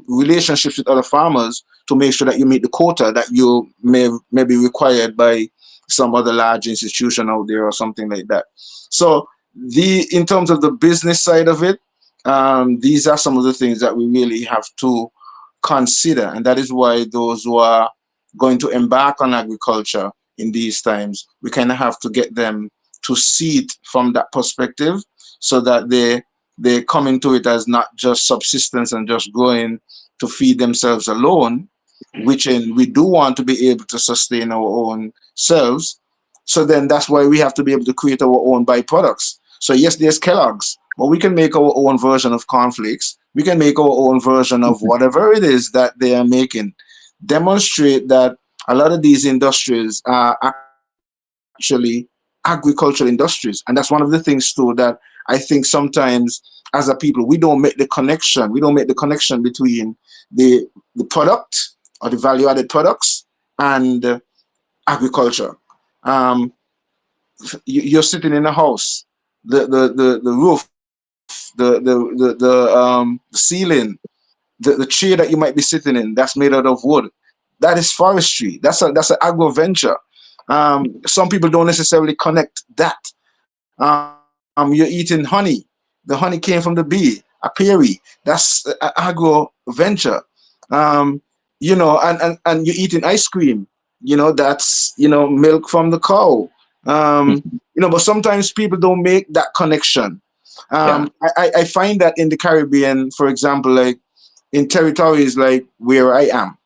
relationships with other farmers to make sure that you meet the quota that you may be required by some other large institution out there or something like that. So in terms of the business side of it, these are some of the things that we really have to consider, and that is why those who are going to embark on agriculture in these times, we kind of have to get them to see it from that perspective, so that they come into it as not just subsistence and just going to feed themselves alone, which we do want to be able to sustain our own selves. So then that's why we have to be able to create our own byproducts. So yes, there's Kellogg's, but we can make our own version of cornflakes. We can make our own version of whatever it is that they are making. Demonstrate that a lot of these industries are actually agricultural industries. And that's one of the things too that I think sometimes as a people, we don't make the connection. We don't make the connection between the product or the value added products and agriculture. Um, you're sitting in a house, the roof, the ceiling, the chair that you might be sitting in, that's made out of wood. That is forestry. That's an agro venture. Some people don't necessarily connect that. You're eating honey. The honey came from the bee, apiary. That's an agro venture. Um, and you're eating ice cream. That's milk from the cow. But sometimes people don't make that connection. I find that in the Caribbean, for example, like in territories like where I am,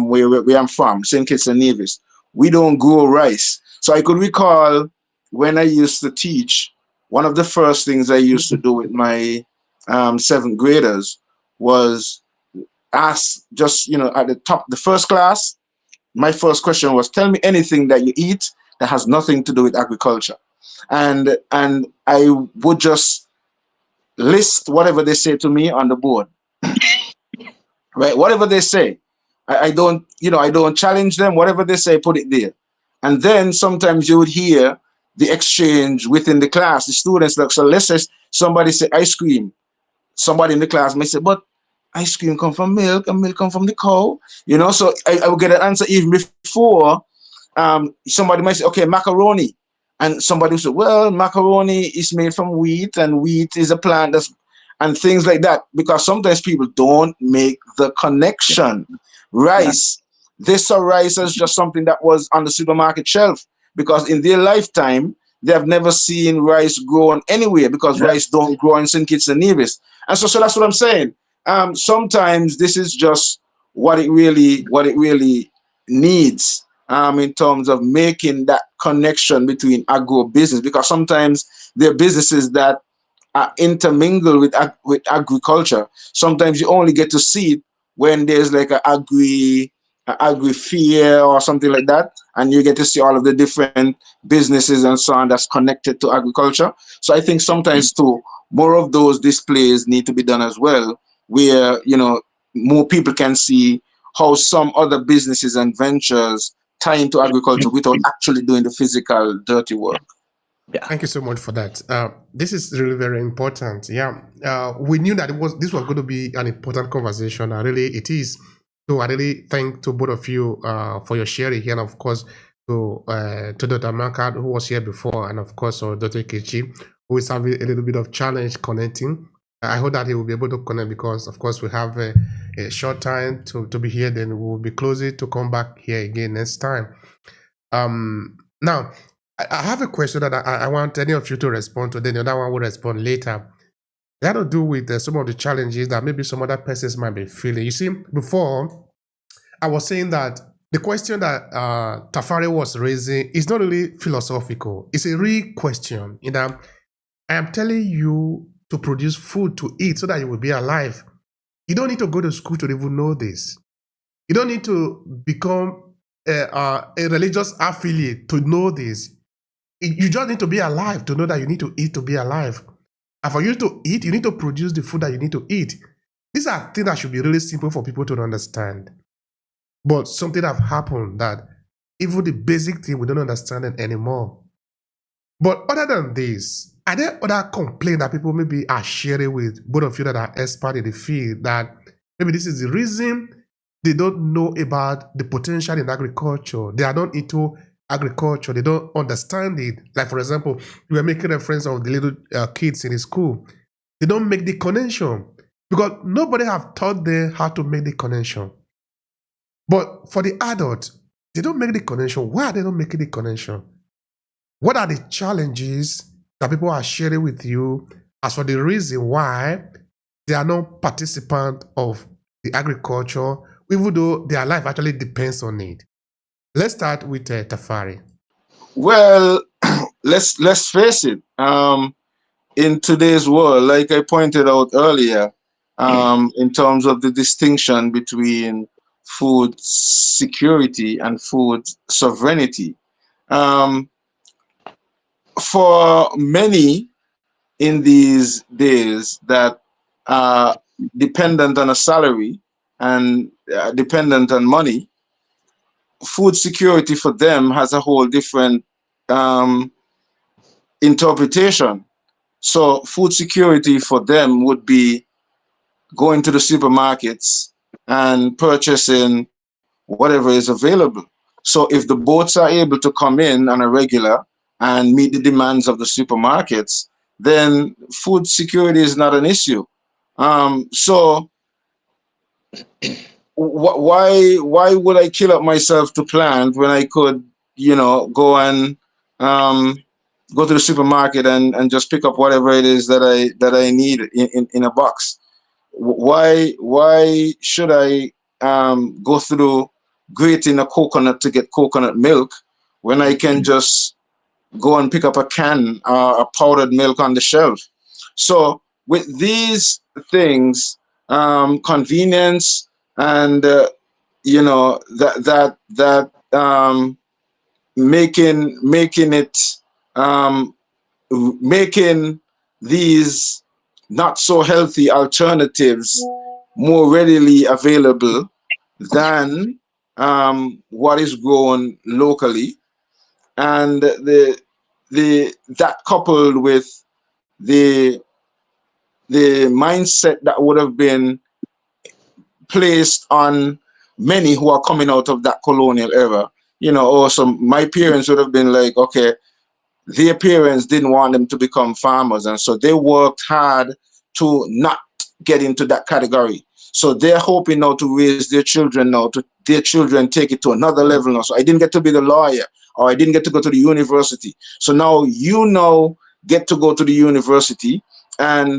where I'm from, St. Kitts and Nevis, we don't grow rice. So I could recall when I used to teach, one of the first things I used to do with my seventh graders was ask, just at the top, the first class, my first question was, tell me anything that you eat that has nothing to do with agriculture. And I would just list whatever they say to me on the board, right? Whatever they say, I don't challenge them. Whatever they say, put it there. And then sometimes you would hear the exchange within the class. The students, like, so let's say somebody say ice cream. Somebody in the class may say, but ice cream come from milk and milk come from the cow. So I would get an answer even before. Somebody might say, okay, macaroni. And somebody will say, well, macaroni is made from wheat, and wheat is a plant and things like that. Because sometimes people don't make the connection. Rice, they saw rice as just something that was on the supermarket shelf, because in their lifetime, they have never seen rice grown anywhere, because rice don't grow in St. Kitts and Nevis. And so that's what I'm saying. Sometimes this is just what it really needs, in terms of making that connection between agro business, because sometimes there are businesses that are intermingled with agriculture. Sometimes you only get to see it when there's like a agri fair or something like that, and you get to see all of the different businesses and so on that's connected to agriculture. So I think sometimes too, more of those displays need to be done as well, where more people can see how some other businesses and ventures tie into agriculture without actually doing the physical dirty work. Thank you so much for that. This is really very important. Yeah, we knew that this was going to be an important conversation. Really, it is. So I really thank to both of you for your sharing here, and of course to Dr. Amaka, who was here before, and of course Dr. Ikechi, who is having a little bit of challenge connecting. I hope that he will be able to connect because, of course, we have a short time to be here. Then we will be closing to come back here again next time. Now, I have a question that I want any of you to respond to. Then the other one will respond later. It had to do with some of the challenges that maybe some other persons might be feeling. You see, before I was saying that the question that Tafari was raising is not really philosophical. It's a real question. You know, I am telling you to produce food to eat so that you will be alive. You don't need to go to school to even know this. You don't need to become a religious affiliate to know this. You just need to be alive to know that you need to eat to be alive. And for you to eat, you need to produce the food that you need to eat. These are things that should be really simple for people to understand. But something have happened that even the basic thing we don't understand it anymore. But other than this, are there other complaints that people maybe are sharing with both of you that are expert in the field that maybe this is the reason they don't know about the potential in agriculture? They are not into agriculture. They don't understand it. Like, for example, we were making reference of the little kids in the school. They don't make the connection because nobody have taught them how to make the connection. But for the adults, they don't make the connection. Why are they not making the connection? What are the challenges that people are sharing with you as for the reason why they are not participant of the agriculture, even though their life actually depends on it? Let's start with Tafari. Well, let's face it. In today's world, like I pointed out earlier, in terms of the distinction between food security and food sovereignty, for many in these days that are dependent on a salary and dependent on money, food security for them has a whole different um, interpretation. So food security for them would be going to the supermarkets and purchasing whatever is available. So if the boats are able to come in on a regular and meet the demands of the supermarkets, then food security is not an issue. So why would I kill up myself to plant when I could, go and go to the supermarket and just pick up whatever it is that I need in a box? Why should I go through grating a coconut to get coconut milk when I can just go and pick up a can of powdered milk on the shelf? So with these things, convenience and that making it um, making these not so healthy alternatives more readily available than what is grown locally, and that coupled with the mindset that would have been placed on many who are coming out of that colonial era. Or my parents would have been like, okay, their parents didn't want them to become farmers, and so they worked hard to not get into that category. So they're hoping now to raise their children now, to their children take it to another level now. So I didn't get to be the lawyer, or I didn't get to go to the university. So now get to go to the university and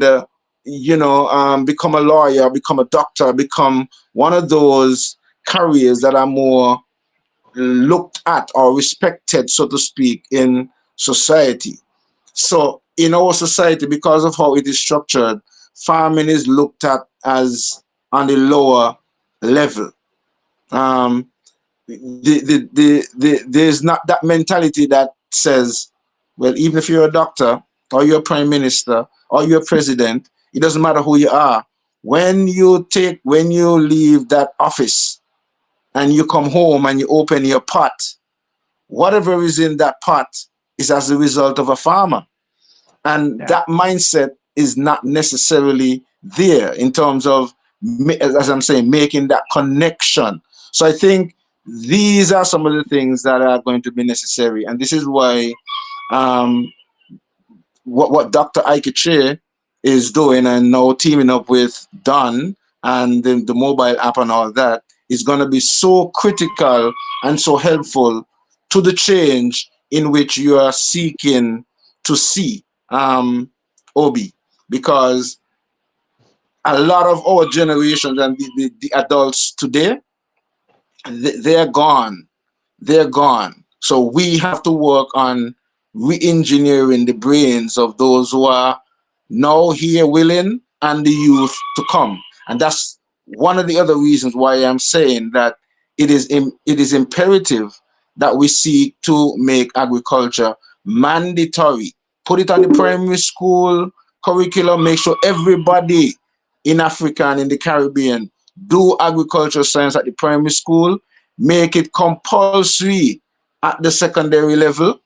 become a lawyer, become a doctor, become one of those careers that are more looked at or respected, so to speak, in society. So in our society, because of how it is structured, farming is looked at as on the lower level. There's not that mentality that says, well, even if you're a doctor or you're a prime minister or you're a president, it doesn't matter who you are. When you leave that office and you come home and you open your pot, whatever is in that pot is as a result of a farmer. And that mindset is not necessarily there in terms of, as I'm saying, making that connection. So I think these are some of the things that are going to be necessary. And this is why um, what Dr. Ikechi is doing and now teaming up with Don and the mobile app and all that is going to be so critical and so helpful to the change in which you are seeking to see, Obi, because a lot of our generations and the adults today, they're gone. They're gone. So we have to work on re-engineering the brains of those who are now here willing and the youth to come. And that's one of the other reasons why I'm saying that it is imperative that we seek to make agriculture mandatory. Put it on the primary school curriculum, make sure everybody in Africa and in the Caribbean do agricultural science at the primary school, make it compulsory at the secondary level,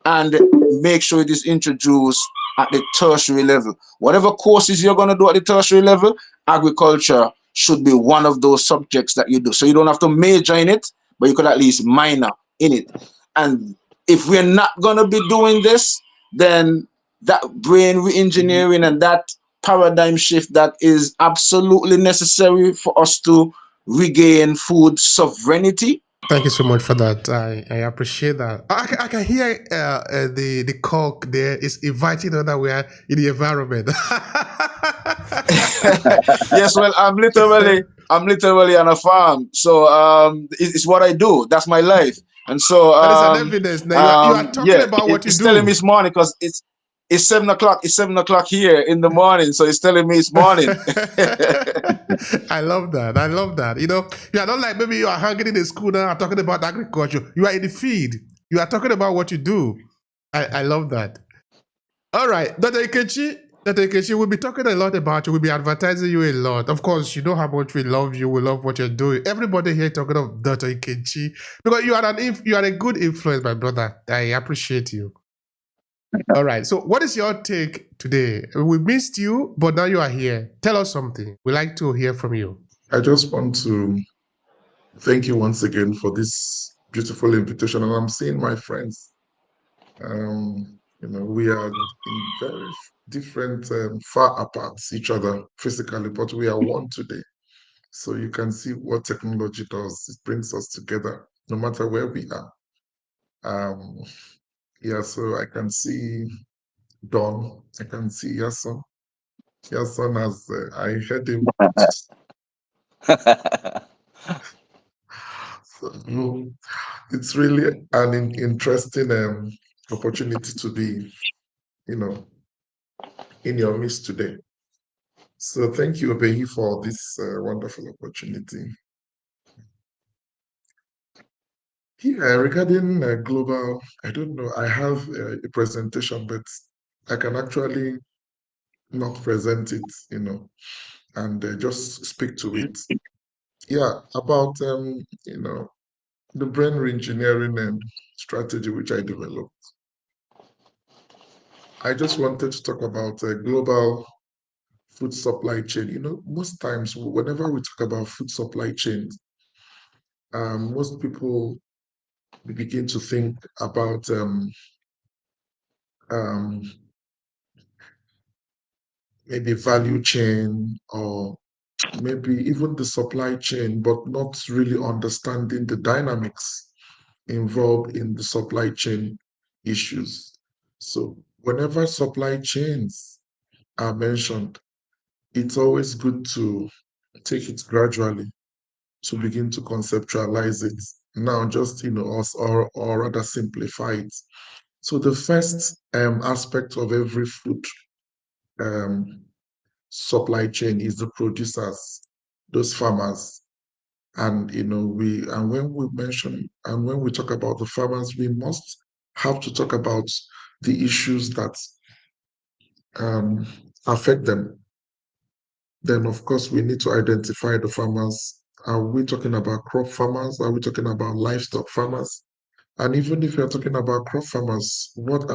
and make sure it is introduced at the tertiary level. Whatever courses you're going to do at the tertiary level, agriculture should be one of those subjects that you do. So you don't have to major in it, but you could at least minor in it. And if we're not going to be doing this, then that brain re-engineering and that paradigm shift that is absolutely necessary for us to regain food sovereignty. Thank you so much for that. I appreciate that. I can hear the cock there is inviting other where in the environment. Yes, well, I'm literally on a farm, so it's what I do. That's my life, and so That is an evidence. Now you are talking yeah, about what you it's telling do. me it's morning because it's 7 o'clock. It's 7 o'clock here in the morning, so it's telling me it's morning. I love that. I love that. You know, you are not like maybe you are hanging in the school now and talking about agriculture. You are in the field. You are talking about what you do. I love that. All right, Dr. Ikechi. Dr. Ikechi, we'll be talking a lot about you. We'll be advertising you a lot. Of course, you know how much we love you. We love what you're doing. Everybody here talking of Dr. Ikechi because you are a good influence, my brother. I appreciate you. All right. So, what is your take today? We missed you, but now you are here. Tell us something. We like to hear from you. I just want to thank you once again for this beautiful invitation. And I'm seeing my friends. We are in very different, far apart each other physically, but we are one today. So you can see what technology does. It brings us together, no matter where we are. Yeah, so I can see Don. I can see Yahsonn. Yahsonn has, I heard him. So, it's really an interesting opportunity to be, in your midst today. So thank you, Obehi, for this wonderful opportunity. Here, regarding global, I don't know, I have a presentation, but I can actually not present it, and just speak to it. Yeah, about, the brain reengineering strategy which I developed. I just wanted to talk about global food supply chain. Most times, whenever we talk about food supply chains, most people begin to think about um, maybe value chain or maybe even the supply chain, but not really understanding the dynamics involved in the supply chain issues. So whenever supply chains are mentioned, it's always good to take it gradually to begin to conceptualize it. Now, just or rather simplify it. So the first aspect of every food um, supply chain is the producers, those farmers. And when we talk about the farmers, we must have to talk about the issues that affect them. Then, of course, we need to identify the farmers. Are we talking about crop farmers? Are we talking about livestock farmers? And even if you're talking about crop farmers, what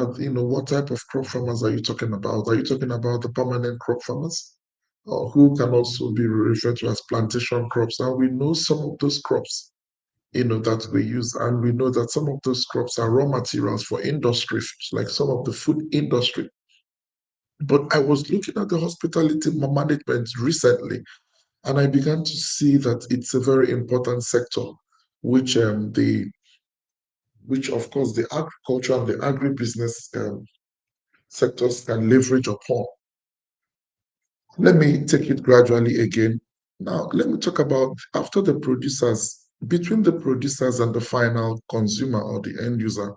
type of crop farmers are you talking about? Are you talking about the permanent crop farmers, or who can also be referred to as plantation crops? And we know some of those crops, that we use, and we know that some of those crops are raw materials for industry, like some of the food industry. But I was looking at the hospitality management recently, and I began to see that it's a very important sector, which which of course the agriculture and the agribusiness sectors can leverage upon. Let me take it gradually again. Now, let me talk about after the producers, between the producers and the final consumer or the end user,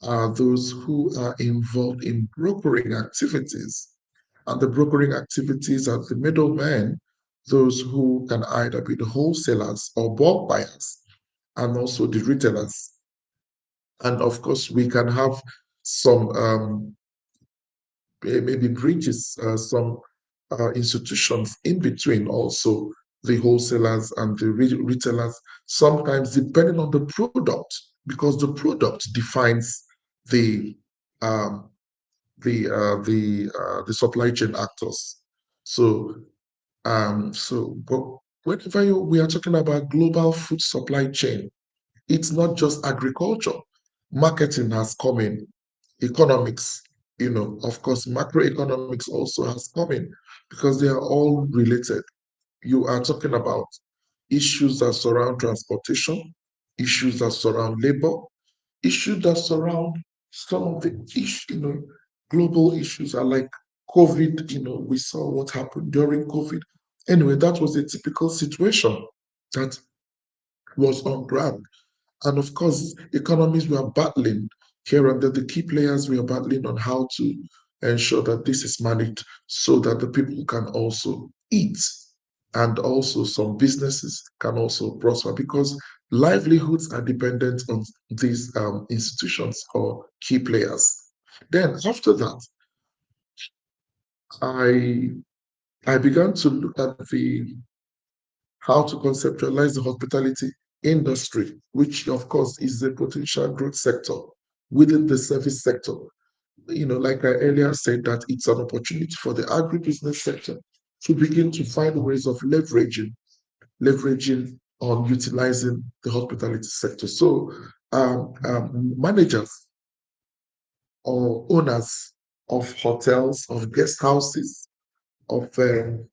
are those who are involved in brokering activities. And the brokering activities are the middlemen, those who can either be the wholesalers or bulk buyers, and also the retailers. And of course, we can have some maybe bridges, some institutions in between also the wholesalers and the retailers, sometimes depending on the product, because the product defines the um, the supply chain actors. So but whenever we are talking about global food supply chain, it's not just agriculture. Marketing has come in, economics, of course, macroeconomics also has come in because they are all related. You are talking about issues that surround transportation, issues that surround labor, issues that surround some of the global issues are like COVID. We saw what happened during COVID. Anyway, that was a typical situation that was on ground. And of course, economies were battling here and there. The key players were battling on how to ensure that this is managed so that the people can also eat. And also some businesses can also prosper because livelihoods are dependent on these institutions or key players. Then after that, I I began to look at the how to conceptualize the hospitality industry, which of course is a potential growth sector within the service sector. Like I earlier said, that it's an opportunity for the agribusiness sector to begin to find ways of leveraging on utilizing the hospitality sector. So managers or owners of hotels, of guest houses, of bread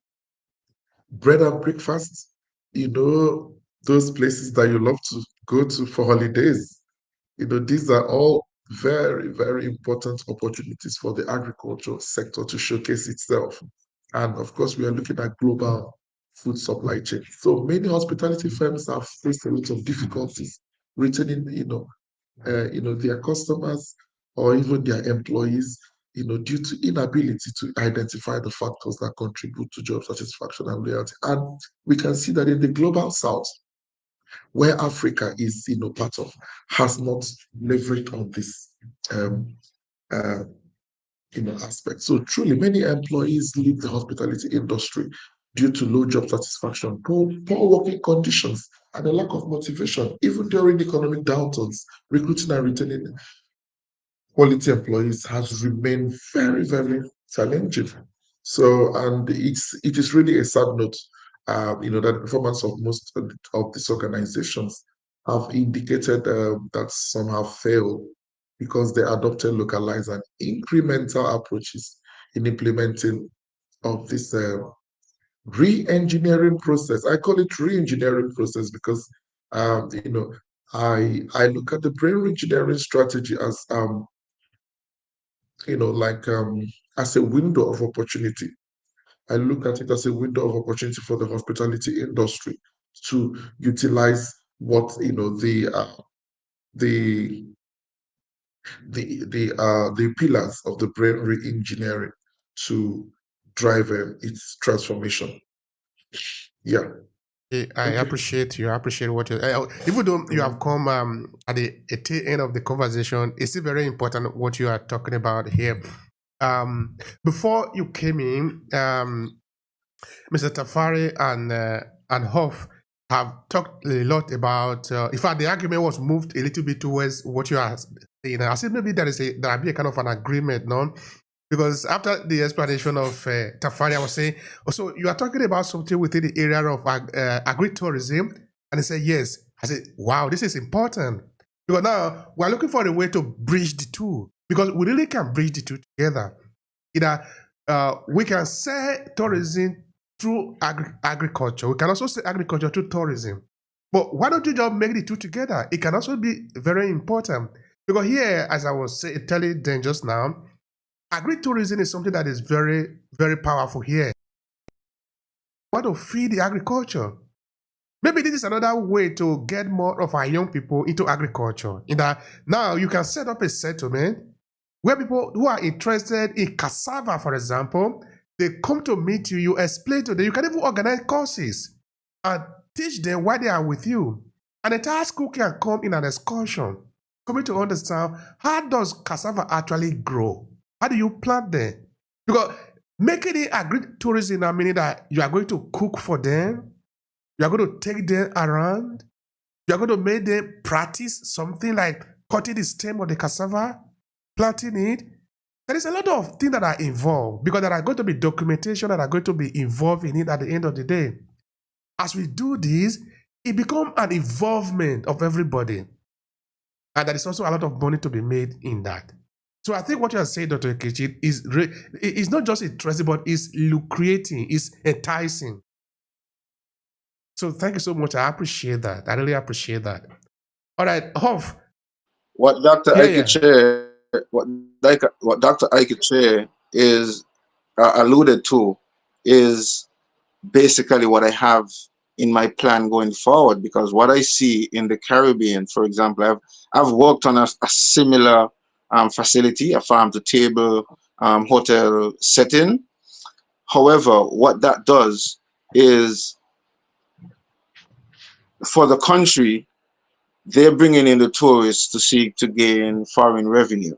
and breakfast, those places that you love to go to for holidays. These are all very, very important opportunities for the agriculture sector to showcase itself. And of course, we are looking at global food supply chain. So many hospitality firms have faced a lot of difficulties retaining, their customers or even their employees, due to inability to identify the factors that contribute to job satisfaction and loyalty. And we can see that in the global south, where Africa is, part of, has not leveraged on this, uh, aspect. So truly, many employees leave the hospitality industry due to low job satisfaction, poor working conditions, and a lack of motivation. Even during economic downturns, recruiting and retaining quality employees has remained very, very challenging. So, and it is really a sad note, that the performance of most of these organizations have indicated that some have failed because they adopted localized and incremental approaches in implementing of this re-engineering process. I call it re-engineering process because, I look at the brain engineering strategy as like as a window of opportunity. I look at it as a window of opportunity for the hospitality industry to utilize what the the pillars of the brain re-engineering to drive its transformation. Yeah. I Okay. appreciate you. I appreciate what you. Even though you have come at the tail end of the conversation, it's still very important what you are talking about here. Before you came in, Mr. Tafari and Hough, have talked a lot about, in fact, the argument was moved a little bit towards what you are saying. I said maybe there will be a kind of an agreement, no? Because after the explanation of Tafari, I was saying, oh, so you are talking about something within the area of agritourism? And he said, yes. I said, wow, this is important. Because now we're looking for a way to bridge the two, because we really can bridge the two together. Either we can sell tourism through agriculture. We can also say agriculture through tourism. But why don't you just make the two together? It can also be very important. Because here, as I was telling them just now, agritourism is something that is very, very powerful here. We want to feed the agriculture. Maybe this is another way to get more of our young people into agriculture. In that now you can set up a settlement where people who are interested in cassava, for example, they come to meet you, you explain to them, you can even organize courses and teach them why they are with you. An entire school can come in an excursion, coming to understand how does cassava actually grow? How do you plant them? Because making it agritourism now meaning that you are going to cook for them, you are going to take them around, you are going to make them practice something like cutting the stem of the cassava, planting it. There is a lot of things that are involved because there are going to be documentation that are going to be involved in it at the end of the day. As we do this, it becomes an involvement of everybody. And there is also a lot of money to be made in that. So I think what you are saying, Dr. Ikechi, is not just interesting, but it's lucrating, it's enticing. So thank you so much. I appreciate that. I really appreciate that. All right, Hough. What Dr. Yeah, Ikechi, what Dr. Ikechi is alluded to is basically what I have in my plan going forward, because what I see in the Caribbean, for example, I've worked on a similar facility, a farm to table hotel setting. However, what that does is for the country, they're bringing in the tourists to seek to gain foreign revenue.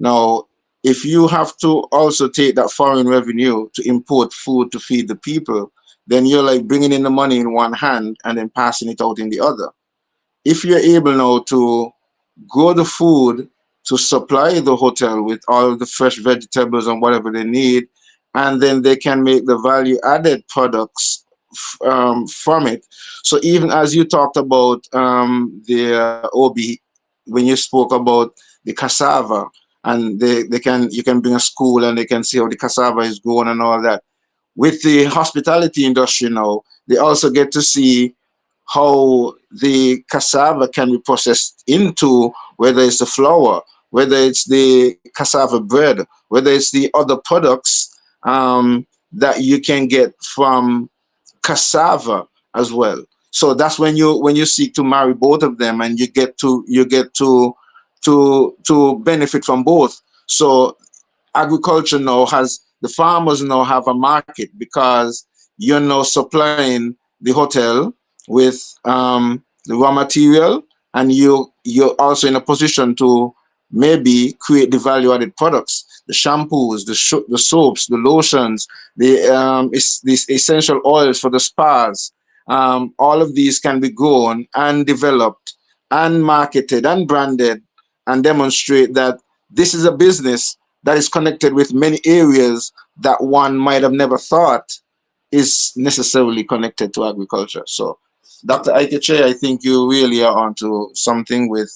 Now, if you have to also take that foreign revenue to import food to feed the people, then you're like bringing in the money in one hand and then passing it out in the other. If you're able now to grow the food to supply the hotel with all the fresh vegetables and whatever they need, and then they can make the value added products from it. So even as you talked about the Obehi, when you spoke about the cassava, and they can you can bring a school and they can see how the cassava is grown and all that. With the hospitality industry now, they also get to see how the cassava can be processed into, whether it's the flour, whether it's the cassava bread, whether it's the other products that you can get from cassava as well. So that's when you seek to marry both of them, and you get to benefit from both. So agriculture now has the farmers now have a market because you're now supplying the hotel with the raw material, and you're also in a position to maybe create the value added products, the shampoos, the soaps, the lotions, the essential oils for the spas. All of these can be grown and developed and marketed and branded and demonstrate that this is a business that is connected with many areas that one might have never thought is necessarily connected to agriculture. So, Dr. Ikechi, I think you really are onto something with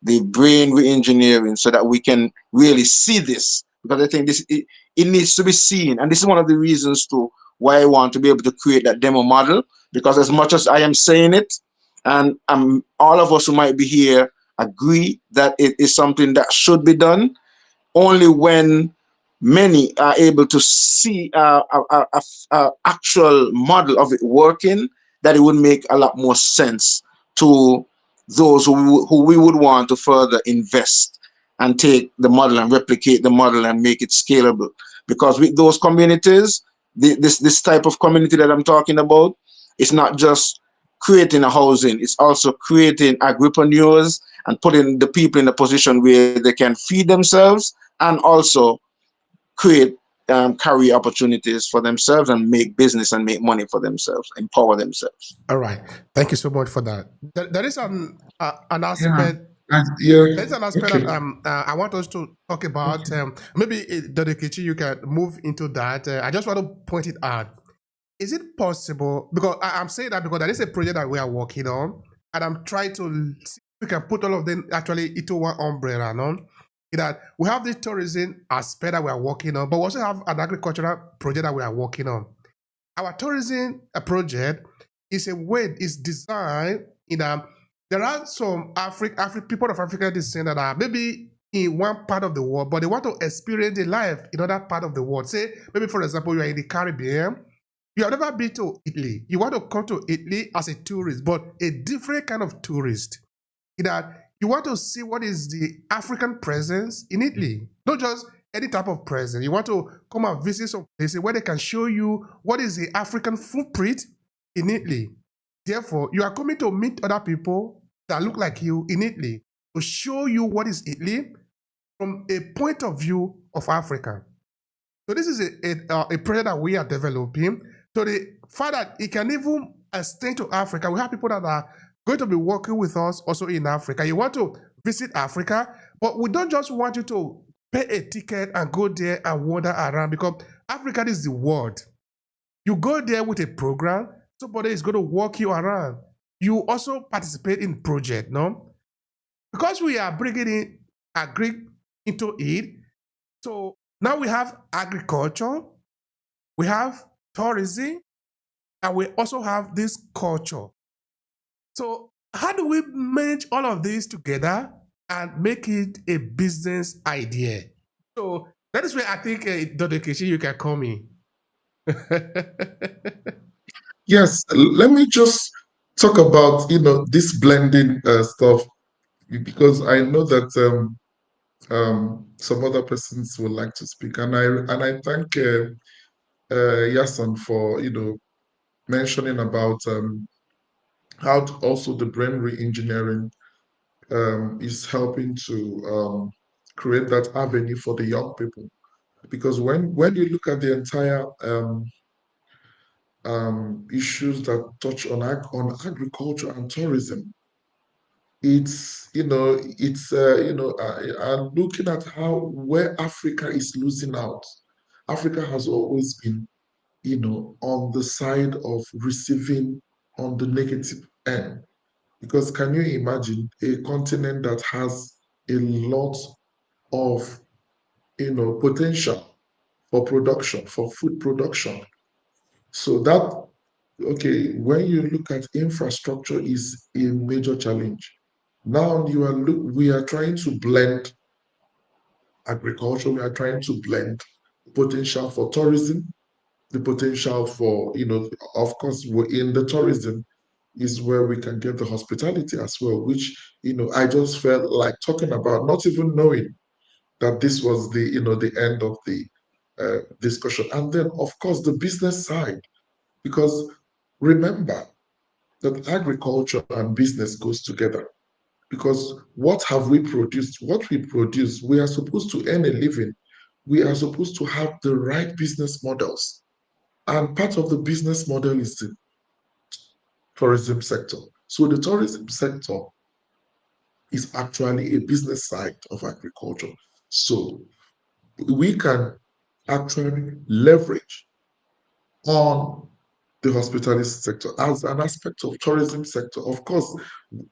the brain re-engineering so that we can really see this, because I think it needs to be seen. And this is one of the reasons to why I want to be able to create that demo model, because as much as I am saying it, and all of us who might be here agree that it is something that should be done, only when many are able to see a actual model of it working, that it would make a lot more sense to those who we would want to further invest and take the model and replicate the model and make it scalable. Because with those communities, this type of community that I'm talking about, it's not just creating a housing, it's also creating agripreneurs and putting the people in a position where they can feed themselves and also create career opportunities for themselves and make business and make money for themselves, empower themselves. All right. Thank you so much for that. There is an Yeah. aspect. Yeah. There's an aspect Okay. that I want us to talk about. Okay. Maybe Dr. Ikechi, you can move into that. I just want to point it out. Is it possible? Because I'm saying that because there is a project that we are working on, and I'm trying to see if we can put all of them actually into one umbrella. No, that we have the tourism aspect that we are working on, but we also have an agricultural project that we are working on. Our tourism project is a way is designed in a. There are some people of African descent that are maybe in one part of the world, but they want to experience the life in another part of the world. Say, maybe for example, you are in the Caribbean, you have never been to Italy. You want to come to Italy as a tourist, but a different kind of tourist. In that you want to see what is the African presence in Italy, not just any type of presence. You want to come and visit some places where they can show you what is the African footprint in Italy. Therefore, you are coming to meet other people that look like you in Italy to show you what is Italy from a point of view of Africa. So this is a project that we are developing. So the fact that it can even extend to Africa, we have people that are going to be working with us also in Africa. You want to visit Africa, but we don't just want you to pay a ticket and go there and wander around, because Africa is the world. You go there with a program, somebody is going to walk you around. You also participate in project, no? Because we are bringing in agri into it. So now we have agriculture, we have tourism, and we also have this culture. So how do we merge all of these together and make it a business idea? So that is where I think, Dr. Kishi, you can call me. Yes. Let me just talk about this blending stuff, because I know that some other persons would like to speak, and I thank Yahsonn for mentioning about how also the brain re-engineering is helping to create that avenue for the young people. Because when you look at the entire issues that touch on agriculture and tourism, I'm looking at how where Africa is losing out. Africa has always been on the side of receiving on the negative end. Because can you imagine a continent that has a lot of potential for production, for food production? So that, okay, when you look at infrastructure is a major challenge. Now we are trying to blend agriculture, we are trying to blend potential for tourism, the potential for, of course, we're in the tourism is where we can get the hospitality as well, which, I just felt like talking about, not even knowing that this was the end of the discussion. And then, of course, the business side, because remember that agriculture and business goes together. Because what have we produced? What we produce, we are supposed to earn a living. We are supposed to have the right business models. And part of the business model is the tourism sector. So the tourism sector is actually a business side of agriculture. So we can actually leverage on the hospitality sector as an aspect of tourism sector. Of course,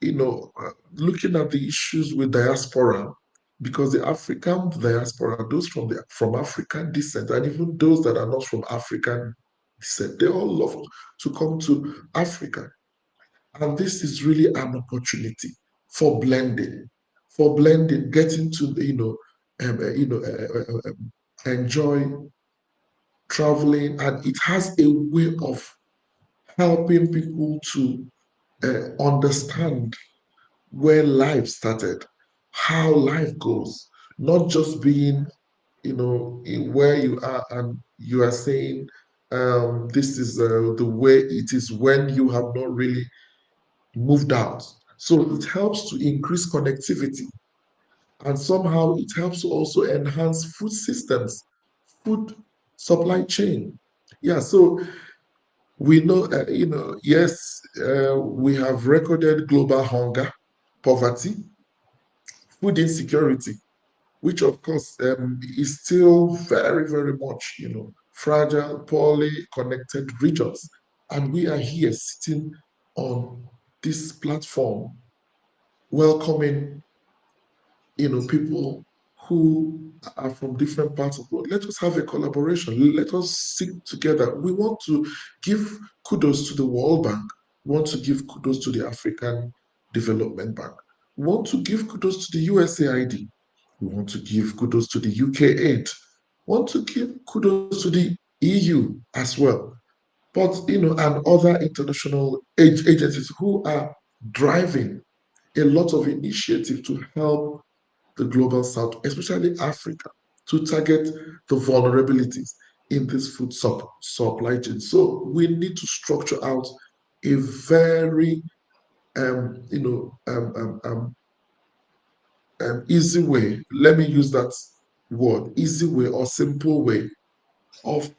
looking at the issues with diaspora, because the African diaspora, those from African descent, and even those that are not from African descent, they all love to come to Africa. And this is really an opportunity for blending, getting to enjoy traveling, and it has a way of helping people to understand where life started, how life goes, not just being, in where you are and you are saying this is the way it is when you have not really moved out. So it helps to increase connectivity, and somehow it helps to also enhance food systems, food supply chain. Yeah, so we know, yes, we have recorded global hunger, poverty, food insecurity, which of course is still very, very much, fragile, poorly connected regions. And we are here sitting on this platform, welcoming, people who are from different parts of the world. Let us have a collaboration. Let us sit together. We want to give kudos to the World Bank. We want to give kudos to the African Development Bank. We want to give kudos to the USAID. We want to give kudos to the UK aid. We want to give kudos to the EU as well. But, and other international agencies who are driving a lot of initiative to help the global south, especially Africa, to target the vulnerabilities in this food supply chain. So we need to structure out a very easy way. Let me use that word, easy way or simple way of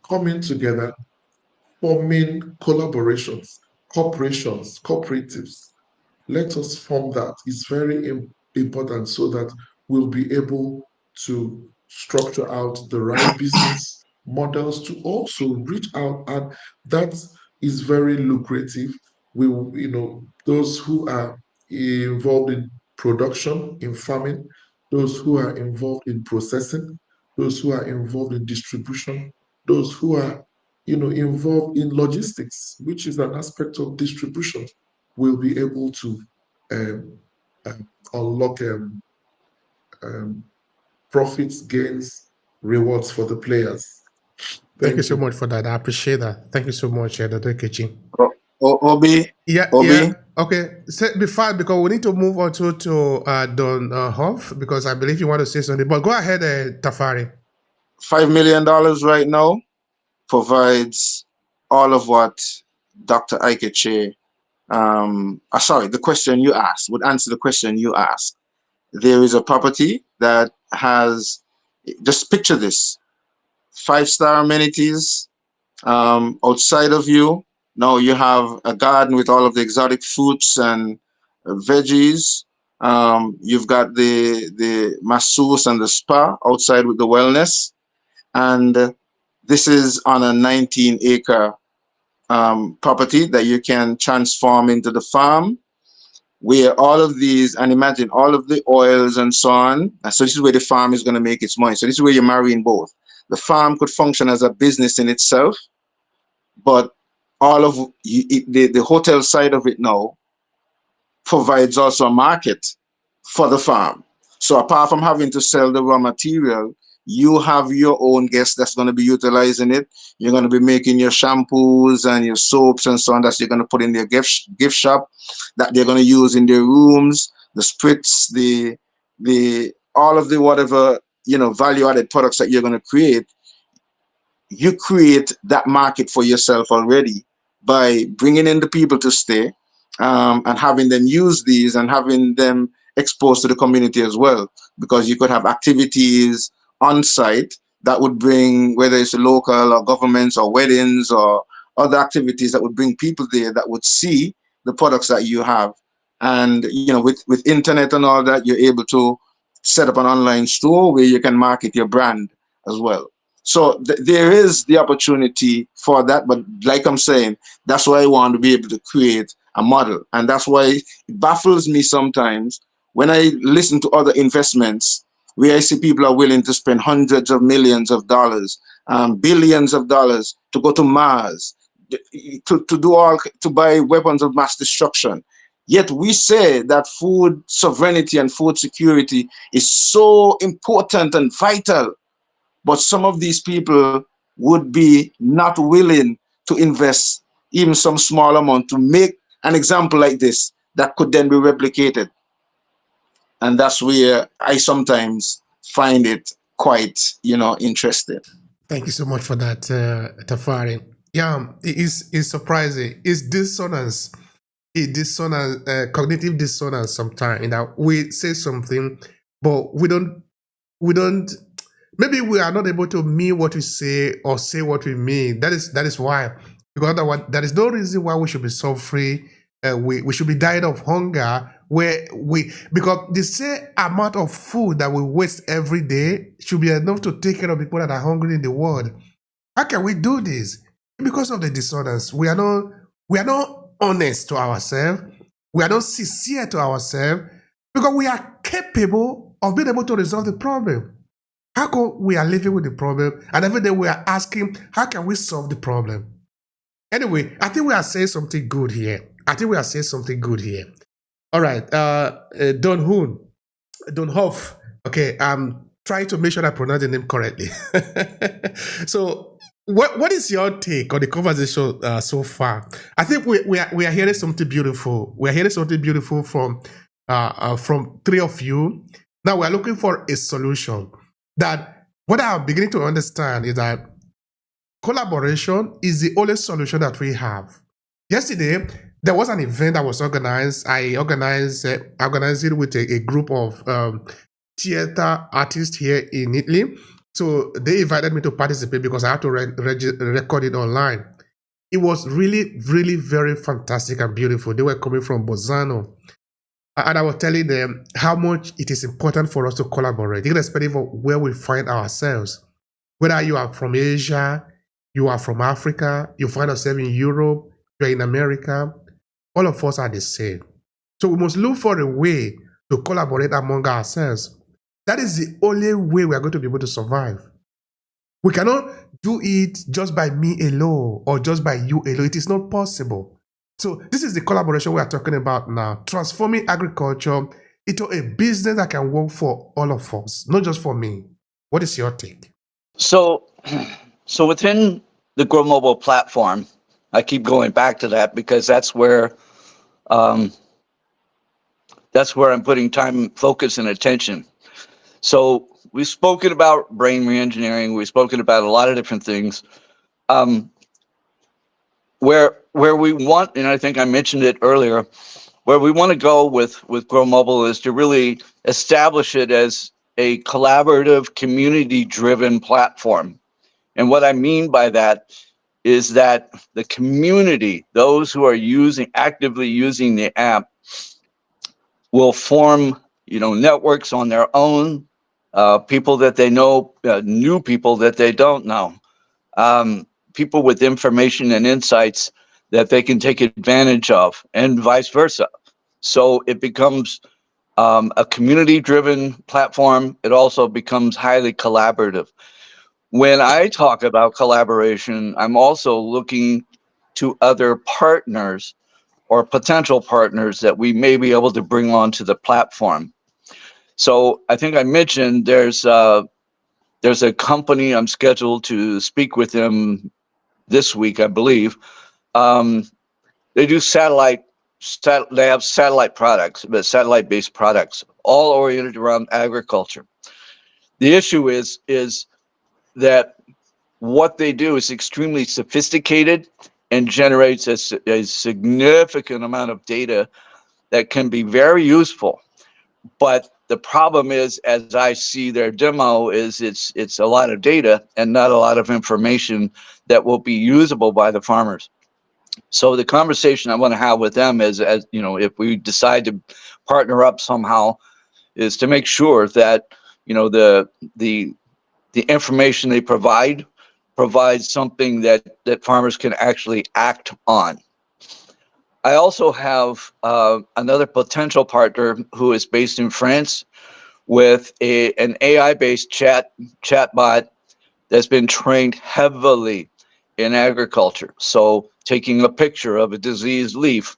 coming together, forming collaborations, corporations, cooperatives. Let us form that. It's very important so that we'll be able to structure out the right business models to also reach out, and that is very lucrative. We, those who are involved in production, in farming, those who are involved in processing, those who are involved in distribution, those who are, involved in logistics, which is an aspect of distribution, will be able to um, unlock profits, gains, rewards for the players. Thank you Thank so you. much for that. I appreciate that. Thank you so much, Dr. Ikechi. Obi, Yeah, Obi, yeah. Okay. So before, because we need to move on to Don Hough, because I believe you want to say something. But go ahead, Tafari. $5 million right now provides all of what Dr. Ikechi, sorry, the question you asked would answer the question you asked. There is a property that has, just picture this, 5-star amenities outside of you. Now you have a garden with all of the exotic fruits and veggies. You've got the masseuse and the spa outside with the wellness. And this is on a 19-acre property that you can transform into the farm, where all of these, and imagine all of the oils and so on. So this is where the farm is going to make its money. So this is where you're marrying both. The farm could function as a business in itself, but all of the hotel side of it now provides also a market for the farm. So apart from having to sell the raw material, you have your own guest that's going to be utilizing it. You're going to be making your shampoos and your soaps and so on that you're going to put in their gift shop, that they're going to use in their rooms, the spritz, the all of the whatever value added products that you're going to create. You create that market for yourself already by bringing in the people to stay, and having them use these and having them exposed to the community as well, because you could have activities on site that would bring, whether it's local or governments or weddings or other activities that would bring people there that would see the products that you have. And with internet and all that, you're able to set up an online store where you can market your brand as well. So there is the opportunity for that, but like I'm saying, that's why I want to be able to create a model. And that's why it baffles me sometimes when I listen to other investments where I see people are willing to spend hundreds of millions of dollars, billions of dollars to go to Mars, to buy weapons of mass destruction. Yet we say that food sovereignty and food security is so important and vital, but some of these people would be not willing to invest even some small amount to make an example like this that could then be replicated. And that's where I sometimes find it quite, interesting. Thank you so much for that, Tafari. Yeah, it's surprising. It's dissonance. Cognitive dissonance sometimes. We say something, but we don't maybe we are not able to mean what we say or say what we mean. That is why. Because otherwise, there is no reason why we should be suffering. We should be dying of hunger. Because the same amount of food that we waste every day should be enough to take care of people that are hungry in the world. How can we do this? Because of the dissonance. We are not honest to ourselves. We are not sincere to ourselves because we are capable of being able to resolve the problem. How come we are living with the problem and every day we are asking, how can we solve the problem? Anyway, I think we are saying something good here. All right, Don Hough. Okay, I'm trying to make sure I pronounce the name correctly. So, what is your take on the conversation so far? I think we are hearing something beautiful. We are hearing something beautiful from three of you. Now we are looking for a solution. That what I'm beginning to understand is that collaboration is the only solution that we have. Yesterday, there was an event that was organized. I organized it with a group of theater artists here in Italy. So they invited me to participate because I had to record it online. It was really, really very fantastic and beautiful. They were coming from Bolzano. And I was telling them how much it is important for us to collaborate, irrespective of where we find ourselves. Whether you are from Asia, you are from Africa, you find yourself in Europe, you're in America, all of us are the same. So we must look for a way to collaborate among ourselves. That is the only way we are going to be able to survive. We cannot do it just by me alone or just by you alone. It is not possible. So this is the collaboration we are talking about now, transforming agriculture into a business that can work for all of us, not just for me. What is your take? So within the Grow Mobile platform, I keep going back to that because that's where I'm putting time, focus, and attention. So we've spoken about brain reengineering. We've spoken about a lot of different things. Where we want, and I think I mentioned it earlier, where we want to go with Grow Mobile is to really establish it as a collaborative, community-driven platform. And what I mean by that is that the community, those who are actively using the app, will form, networks on their own, people that they know, new people that they don't know, people with information and insights that they can take advantage of, and vice versa. So it becomes a community-driven platform. It also becomes highly collaborative. When I talk about collaboration, I'm also looking to other partners or potential partners that we may be able to bring onto the platform. So I think I mentioned there's a company I'm scheduled to speak with them this week, I believe. They do they have satellite products, but satellite-based products, all oriented around agriculture. The issue is that what they do is extremely sophisticated and generates a significant amount of data that can be very useful. But the problem is, as I see their demo, is it's a lot of data and not a lot of information that will be usable by the farmers. So the conversation I want to have with them is, as if we decide to partner up somehow, is to make sure that the information they provides something that farmers can actually act on. I also have another potential partner who is based in France with an AI-based chatbot that's been trained heavily in agriculture. So taking a picture of a diseased leaf,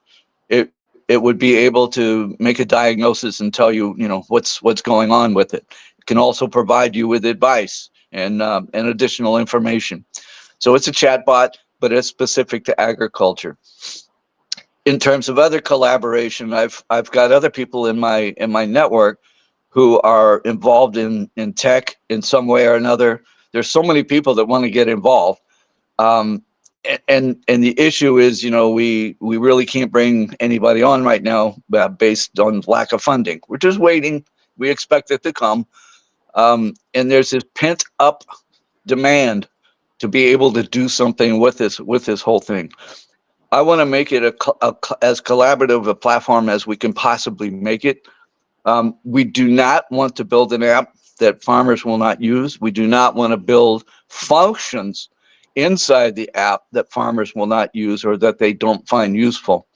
it would be able to make a diagnosis and tell you, what's going on with it. It can also provide you with advice and additional information. So it's a chatbot, but it's specific to agriculture. In terms of other collaboration, I've got other people in my network who are involved in tech in some way or another. There's so many people that want to get involved. And the issue is, we really can't bring anybody on right now based on lack of funding. We're just waiting. We expect it to come. And there's this pent up demand to be able to do something with this whole thing. I want to make it as collaborative a platform as we can possibly make it. We do not want to build an app that farmers will not use. We do not want to build functions inside the app that farmers will not use or that they don't find useful.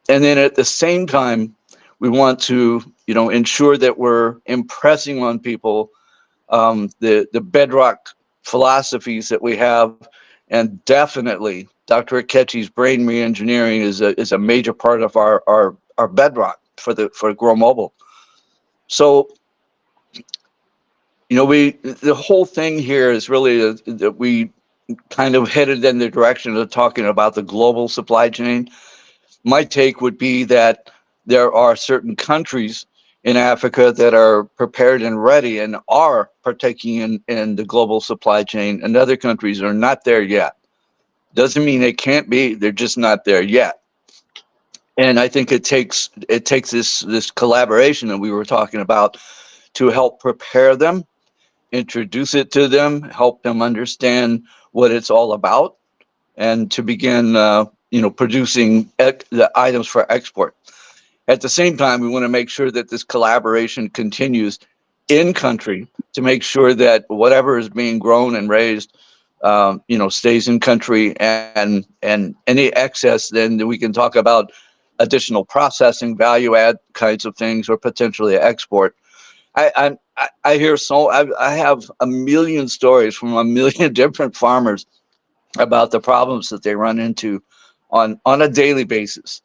And then at the same time, we want to, ensure that we're impressing on people the bedrock philosophies that we have, and definitely Dr. Ikechi's brain reengineering is a major part of our bedrock for Grow Mobile. So, the whole thing here is really that we kind of headed in the direction of talking about the global supply chain. My take would be that there are certain countries in Africa that are prepared and ready and are partaking in the global supply chain, and other countries are not there yet. Doesn't mean they can't be, they're just not there yet. And I think it takes this collaboration that we were talking about to help prepare them, introduce it to them, help them understand what it's all about, and to begin producing the items for export. At the same time, we want to make sure that this collaboration continues in country to make sure that whatever is being grown and raised, stays in country, and any excess, then we can talk about additional processing, value add kinds of things, or potentially export. I hear I have a million stories from a million different farmers about the problems that they run into on a daily basis.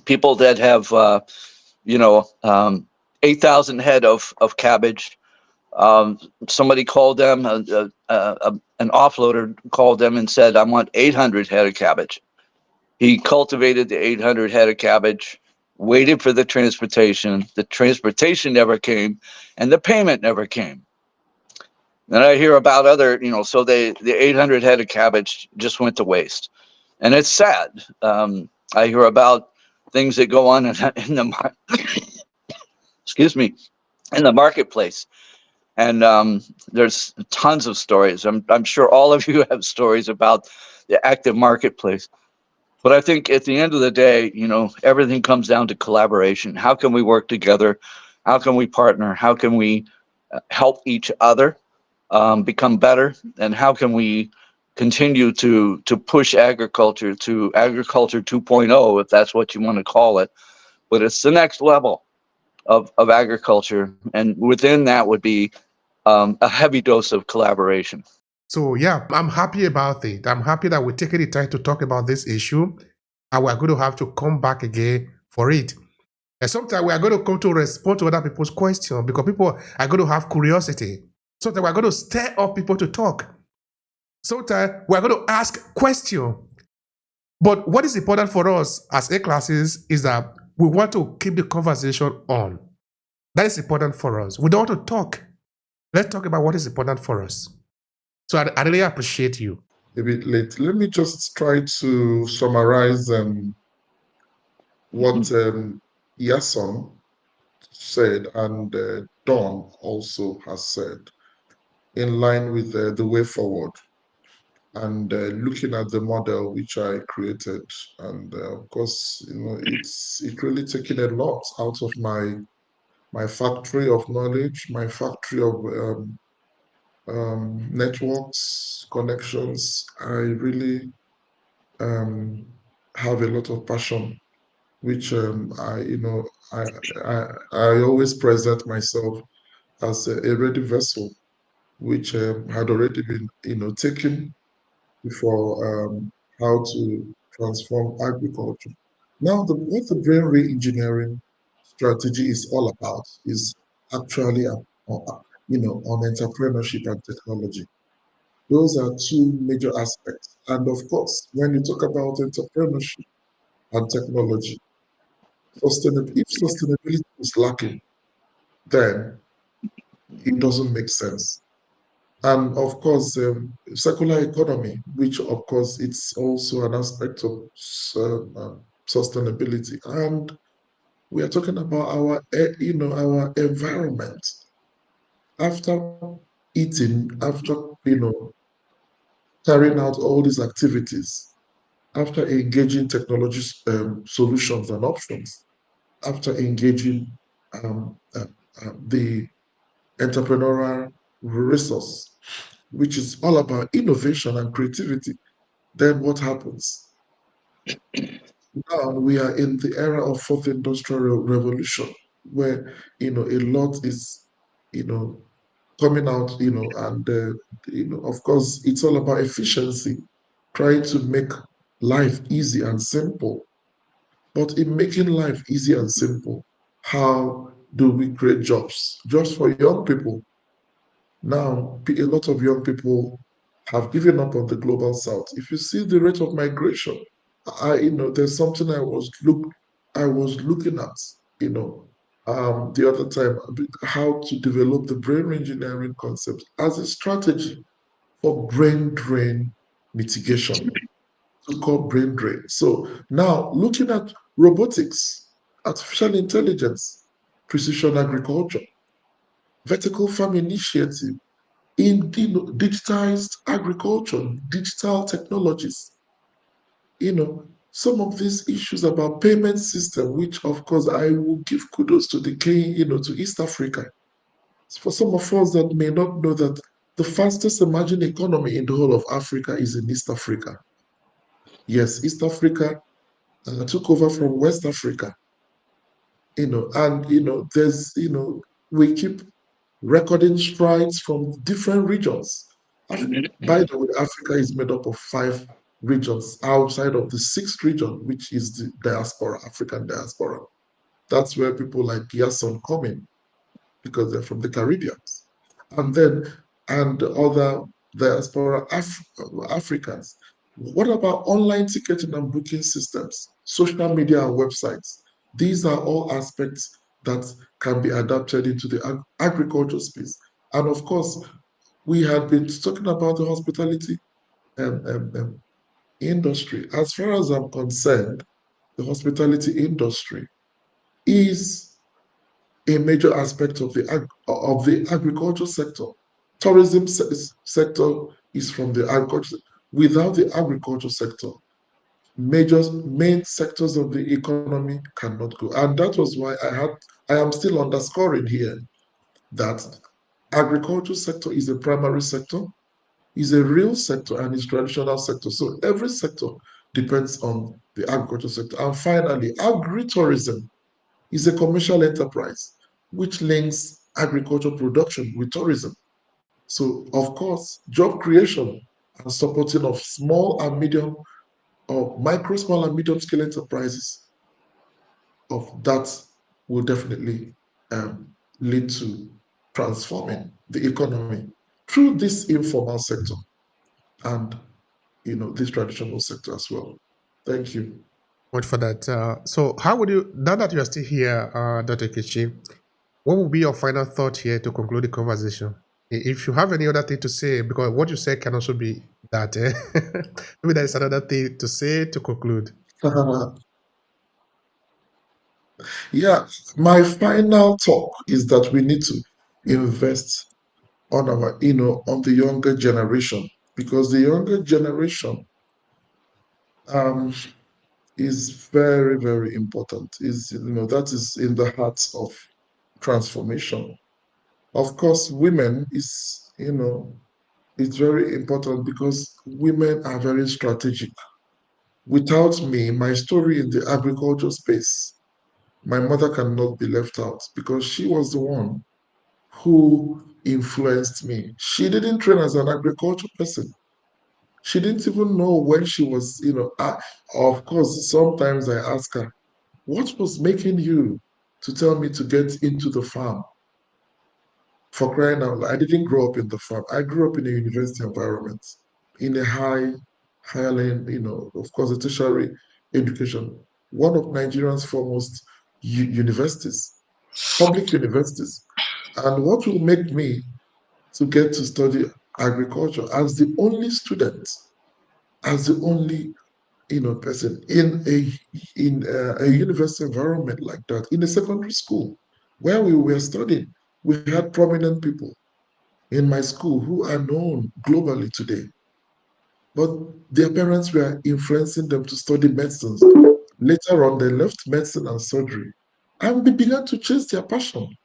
People that have 8,000 head of cabbage. Somebody called them, an offloader called them and said, I want 800 head of cabbage. He cultivated the 800 head of cabbage, waited for the transportation. The transportation never came, and the payment never came. Then I hear about other, so the 800 head of cabbage just went to waste. And it's sad. I hear about things that go on in the excuse me, in the marketplace. And there's tons of stories. I'm sure all of you have stories about the active marketplace. But I think at the end of the day, everything comes down to collaboration. How can we work together? How can we partner? How can we help each other become better? And how can we continue to push agriculture to agriculture 2.0, if that's what you want to call it? But it's the next level of agriculture. And within that would be a heavy dose of collaboration. So yeah, I'm happy about it. I'm happy that we're taking the time to talk about this issue, and we're going to have to come back again for it. And sometimes we are going to come to respond to other people's questions because people are going to have curiosity. Sometimes we're going to stir up people to talk. Sometimes we're going to ask questions. But what is important for us as AClasses is that we want to keep the conversation on. That is important for us. We don't want to talk. Let's talk about what is important for us. So I really appreciate you. A bit late. Let me just try to summarize what Yahsonn said and Don also has said in line with the way forward and looking at the model which I created. And of course, it really taken a lot out of my factory of knowledge, my factory of networks, connections. I really have a lot of passion, which I always present myself as a ready vessel, which had already been taken before how to transform agriculture. Now, what the brain re-engineering strategy is all about is actually on entrepreneurship and technology. Those are two major aspects. And of course, when you talk about entrepreneurship and technology, if sustainability is lacking, then it doesn't make sense. And of course, circular economy, which of course it's also an aspect of sustainability. And we are talking about our environment. after eating, after carrying out all these activities, after engaging technology solutions and options, after engaging um, uh, the entrepreneurial resource, which is all about innovation and creativity, then what happens? Now we are in the era of fourth industrial revolution, where a lot is you know coming out, and of course it's all about efficiency, trying to make life easy and simple. But in making life easy and simple, how do we create jobs? Jobs for young people. Now, a lot of young people have given up on the global south. If you see the rate of migration, there's something I was looking at, the other time, how to develop the brain engineering concept as a strategy for brain drain mitigation, to call brain drain. So now looking at robotics, artificial intelligence, precision agriculture, vertical farm initiative, in digitized agriculture, digital technologies, some of these issues about payment system, which of course I will give kudos to the Kenya, to East Africa. For some of us that may not know that the fastest emerging economy in the whole of Africa is in East Africa. Yes, East Africa took over from West Africa, and there's we keep recording strides from different regions. By the way, Africa is made up of 5 regions outside of the 6th region, which is the diaspora, African diaspora. That's where people like Yahsonn come in, because they're from the Caribbean. And then, and other diaspora Africans. What about online ticketing and booking systems, social media and websites? These are all aspects that can be adapted into the agriculture space. And of course, we had been talking about the hospitality um, um, um, industry. As far as I'm concerned, the hospitality industry is a major aspect of the agriculture sector. Tourism sector is from the agriculture. Without the agriculture sector, main sectors of the economy cannot go. And that was why I am still underscoring here that agriculture sector is a primary sector, is a real sector, and is traditional sector. So every sector depends on the agriculture sector. And finally, agritourism is a commercial enterprise which links agriculture production with tourism. So, of course, job creation and supporting of small and medium or micro, small and medium scale enterprises of that will definitely lead to transforming the economy through this informal sector and this traditional sector as well. Thank you. Much for that. So, how would you, now that you are still here, Dr. Ikechi, what would be your final thought here to conclude the conversation? If you have any other thing to say, because what you said can also be that, maybe there is another thing to say to conclude. Yeah, my final talk is that we need to invest on on the younger generation, because the younger generation um, is very, very important. That is in the heart of transformation. Of course, women it's very important because women are very strategic. Without me, my story in the agriculture space, my mother cannot be left out, because she was the one who influenced me. She didn't train as an agriculture person. She didn't even know when she was, of course, sometimes I ask her, what was making you to tell me to get into the farm? For crying out loud, I didn't grow up in the farm. I grew up in a university environment, in a higher learning, of course, a tertiary education, one of Nigeria's foremost universities, public universities. And what will make me to get to study agriculture as the only student, as the only person in a university environment like that, in a secondary school where we were studying, we had prominent people. in my school who are known globally today, but their parents were influencing them to study medicines. Later on, they left medicine and surgery and they began to chase their passion.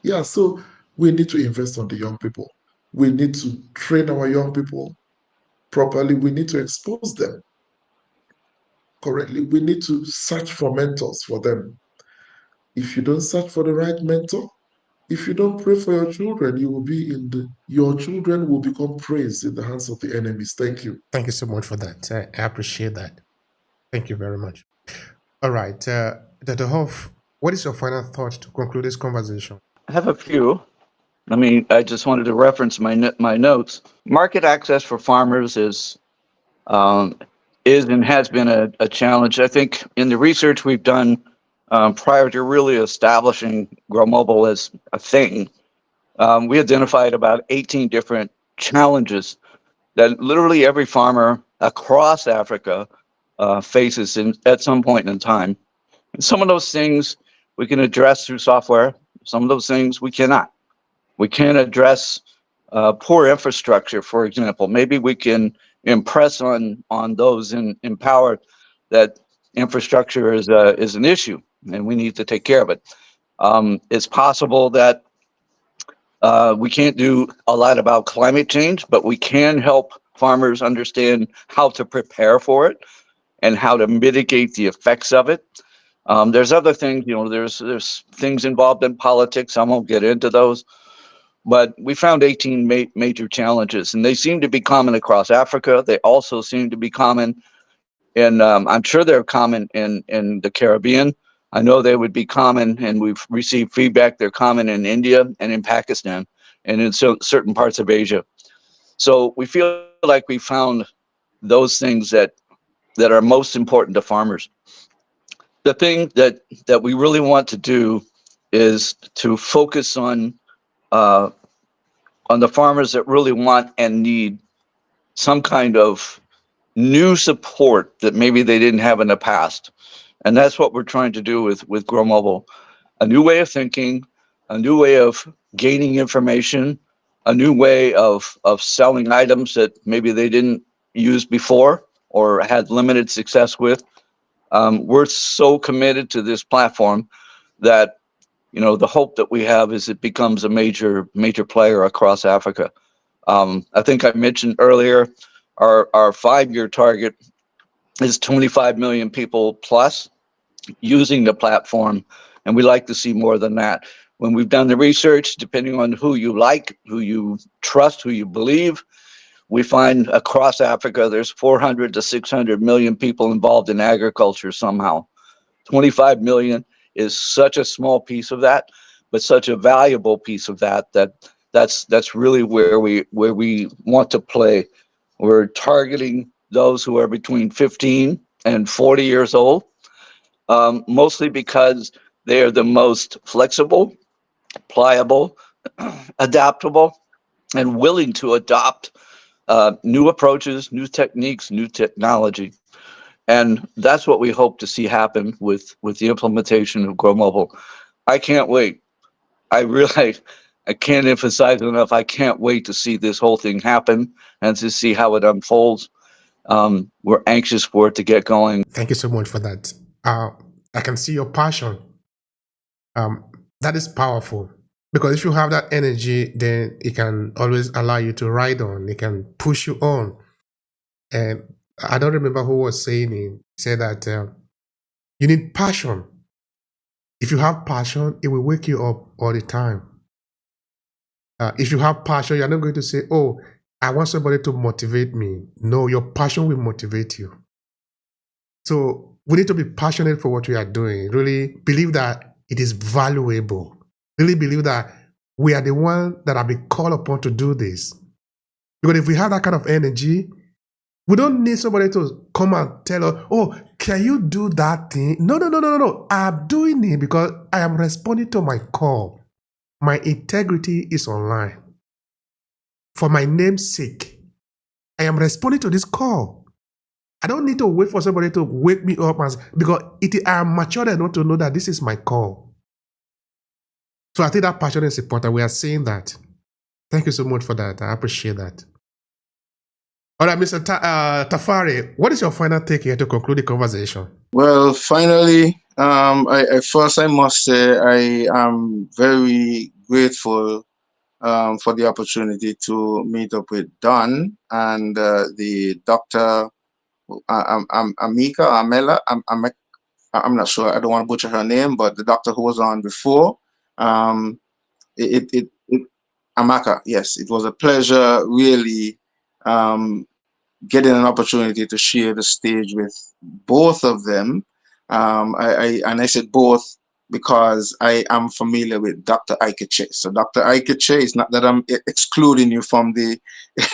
Yeah, so we need to invest on the young people. We need to train our young people properly. We need to expose them correctly. We need to search for mentors for them. If you don't search for the right mentor, if you don't pray for your children, you will be in your children will become praised in the hands of the enemies. Thank you. Thank you so much for that. I appreciate that. Thank you very much. All right, Dr. Hough, what is your final thought to conclude this conversation? I have a few. I just wanted to reference my notes. Market access for farmers um, is and has been a challenge. I think in the research we've done prior to really establishing Grow Mobile as a thing, we identified about 18 different challenges that literally every farmer across Africa faces at some point in time. And some of those things we can address through software. Some of those things we cannot. We can't address poor infrastructure, for example. Maybe we can impress on those in power that infrastructure is an issue, and we need to take care of it. It's possible that we can't do a lot about climate change, but we can help farmers understand how to prepare for it and how to mitigate the effects of it. There's other things, there's things involved in politics. I won't get into those, but we found 18 major challenges, and they seem to be common across Africa. They also seem to be common in, I'm sure they're common in the Caribbean. I know they would be common, and we've received feedback they're common in India and in Pakistan and in certain parts of Asia. So we feel like we found those things that are most important to farmers. The thing that we really want to do is to focus on the farmers that really want and need some kind of new support that maybe they didn't have in the past. And that's what we're trying to do with Grow Mobile. A new way of thinking, a new way of gaining information, a new way of selling items that maybe they didn't use before or had limited success with. We're so committed to this platform that the hope that we have is it becomes a major player across Africa. I think I mentioned earlier our 5-year target is 25 million people plus using the platform, and we like to see more than that. When we've done the research, depending on who you like, who you trust, who you believe, we find across Africa there's 400 to 600 million people involved in agriculture somehow. 25 million is such a small piece of that, but such a valuable piece of that's really where we want to play. We're targeting those who are between 15 and 40 years old, mostly because they are the most flexible, pliable, adaptable, and willing to adopt new approaches, new techniques, new technology. And that's what we hope to see happen with the implementation of Grow Mobile. I can't wait. I can't emphasize enough. I can't wait to see this whole thing happen and to see how it unfolds. We're anxious for it to get going. Thank you so much for that. I can see your passion. That is powerful, because if you have that energy, then it can always allow you to ride on. It can push you on. And I don't remember who was saying it. He said that you need passion. If you have passion, it will wake you up all the time. If you have passion, you're not going to say, oh, I want somebody to motivate me. No, your passion will motivate you. So we need to be passionate for what we are doing. Really believe that it is valuable. Really believe that we are the ones that have been called upon to do this. Because if we have that kind of energy, we don't need somebody to come and tell us, oh, can you do that thing? No. I'm doing it because I am responding to my call. My integrity is online. For my name's sake, I am responding to this call. I don't need to wait for somebody to wake me up because I am mature enough to know that this is my call. So I think that passion is important. We are saying that. Thank you so much for that. I appreciate that. All right, Mr. Tafari, what is your final take here to conclude the conversation? Well, finally, I must say I am very grateful for the opportunity to meet up with Don and the Dr. Amika Amela. I'm not sure. I don't want to butcher her name, but the doctor who was on before. Um, it Amaka. Yes, it was a pleasure. Really, um, getting an opportunity to share the stage with both of them. I said both because I am familiar with Dr. Ikechi. So Dr. Ikechi, is not that I'm excluding you from the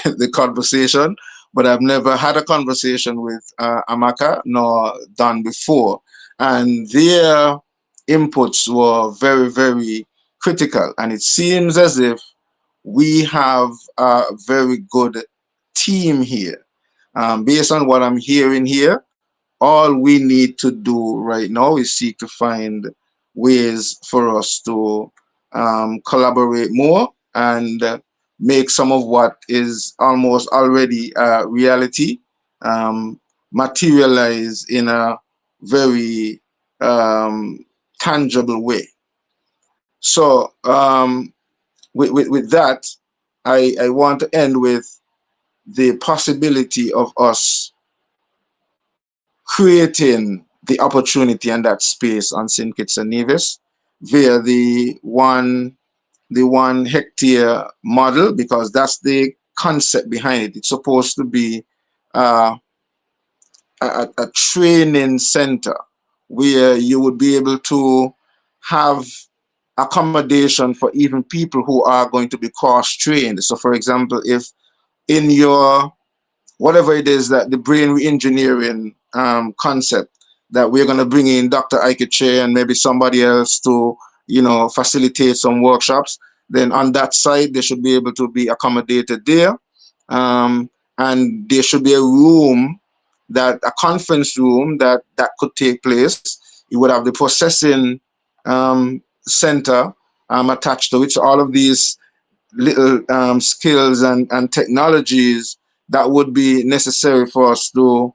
the conversation, but I've never had a conversation with Amaka nor done before, and their inputs were very, very critical. And it seems as if we have a very good team here. Based on what I'm hearing here, all we need to do right now is seek to find ways for us to collaborate more and make some of what is almost already a reality materialize in a very tangible way. So, with that, I want to end with the possibility of us creating the opportunity and that space on St. Kitts and Nevis via the 1 hectare model, because that's the concept behind it. It's supposed to be uh, a training center where you would be able to have accommodation for even people who are going to be cross-trained. So for example, if in your whatever it is that the brain reengineering concept that we're going to bring in Dr. Ikechi and maybe somebody else to, facilitate some workshops, then on that side, they should be able to be accommodated there. And there should be a room, a conference room that could take place. You would have the processing center attached to it. So all of these little skills and technologies that would be necessary for us to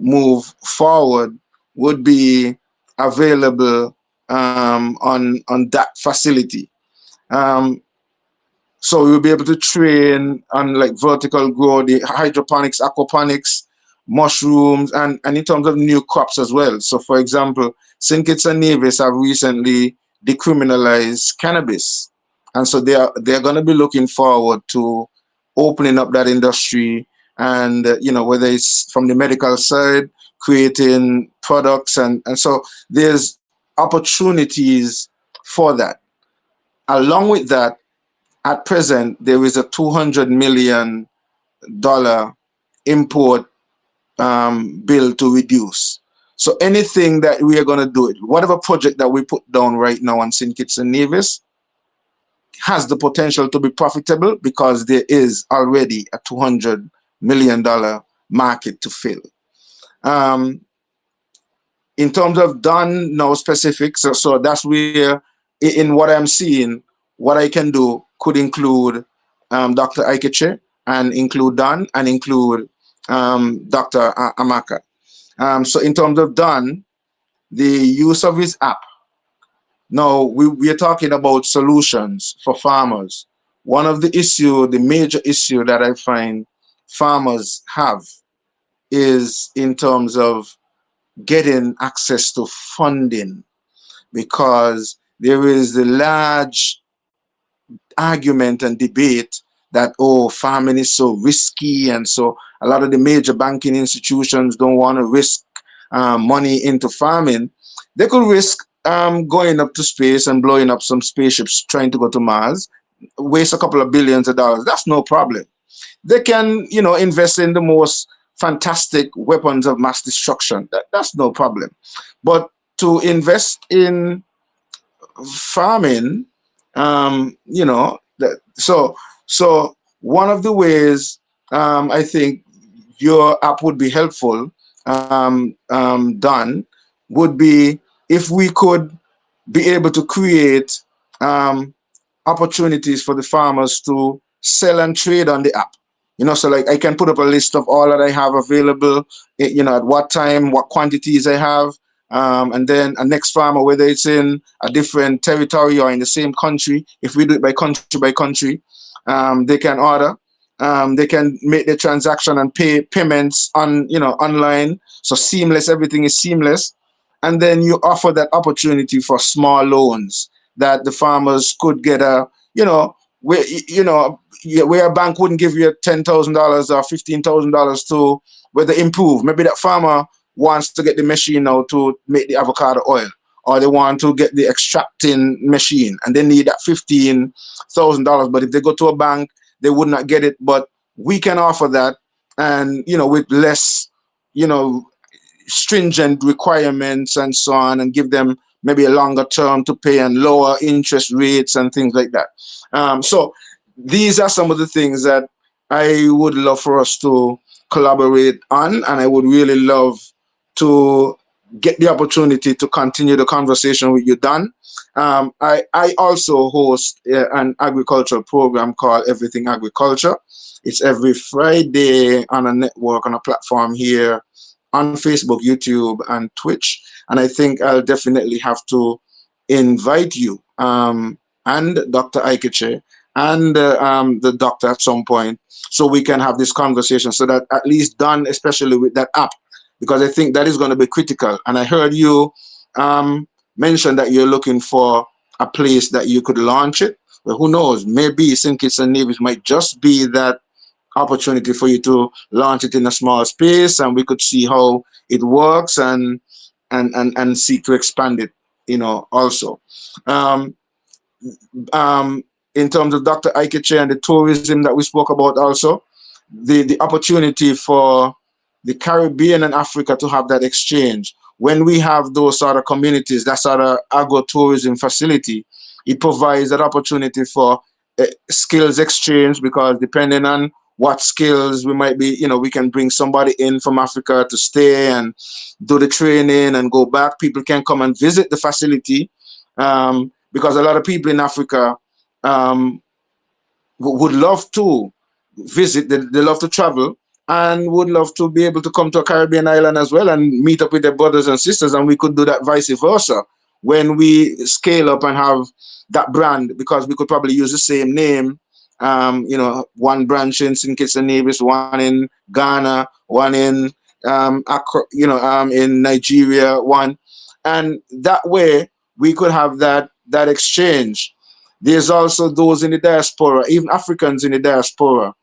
move forward would be available on that facility. Um, so we'll be able to train on like vertical grow, the hydroponics, aquaponics, mushrooms, and in terms of new crops as well. So for example, St. Kitts and Nevis have recently decriminalized cannabis. And so they're going to be looking forward to opening up that industry and, whether it's from the medical side, creating products. And so there's opportunities for that. Along with that, at present, there is a $200 million import bill to reduce. So anything that we are going to do, whatever project that we put down right now on St. Kitts and Nevis, has the potential to be profitable because there is already a $200 million market to fill. In terms of done, no specifics. So that's where, in what I'm seeing, what I can do could include Dr. Ikechi and include Don and include Dr. Amaka. So in terms of Don, the use of his app. Now we are talking about solutions for farmers. One of the major issue that I find farmers have is in terms of getting access to funding, because there is the large argument and debate that, oh, farming is so risky, and so a lot of the major banking institutions don't want to risk money into farming. They could risk going up to space and blowing up some spaceships trying to go to Mars, waste a couple of billions of dollars. That's no problem. They can, invest in the most fantastic weapons of mass destruction. That's no problem. But to invest in farming, so one of the ways I think your app would be helpful, done, would be if we could be able to create opportunities for the farmers to sell and trade on the app. So like I can put up a list of all that I have available, at what time, what quantities I have. And then a next farmer, whether it's in a different territory or in the same country, if we do it by country, they can order. They can make the transaction and pay payments online. So seamless, everything is seamless. And then you offer that opportunity for small loans that the farmers could get where where a bank wouldn't give you $10,000 or $15,000 to whether improve. Maybe that farmer wants to get the machine now to make the avocado oil, or they want to get the extracting machine and they need that $15,000. But if they go to a bank, they would not get it. But we can offer that, and with less, you know, stringent requirements and so on, and give them maybe a longer term to pay and lower interest rates and things like that. So these are some of the things that I would love for us to collaborate on, and I would really love to get the opportunity to continue the conversation with you, Dan. I also host an agricultural program called Everything Agriculture. It's every Friday on a network, on a platform here on Facebook, YouTube, and Twitch. And I think I'll definitely have to invite you and Dr. Ikechi and the doctor at some point, so we can have this conversation, so that at least done, especially with that app, because I think that is going to be critical. And I heard you mention that you're looking for a place that you could launch it. Well, who knows? Maybe St. Kitts and Nevis might just be that opportunity for you to launch it in a small space, and we could see how it works, and seek to expand it, also. Um, in terms of Dr. Ikechi and the tourism that we spoke about also, the opportunity for the Caribbean and Africa to have that exchange. When we have those sort of communities, that sort of agro-tourism facility, it provides that opportunity for skills exchange, because depending on what skills we might be, we can bring somebody in from Africa to stay and do the training and go back. People can come and visit the facility, because a lot of people in Africa would love to visit, they love to travel, and would love to be able to come to a Caribbean island as well and meet up with their brothers and sisters. And we could do that vice versa when we scale up and have that brand, because we could probably use the same name. One branch in St. Kitts and Nevis, one in Ghana, one in in Nigeria, one, and that way we could have that exchange. There's also those in the diaspora, even Africans in the diaspora.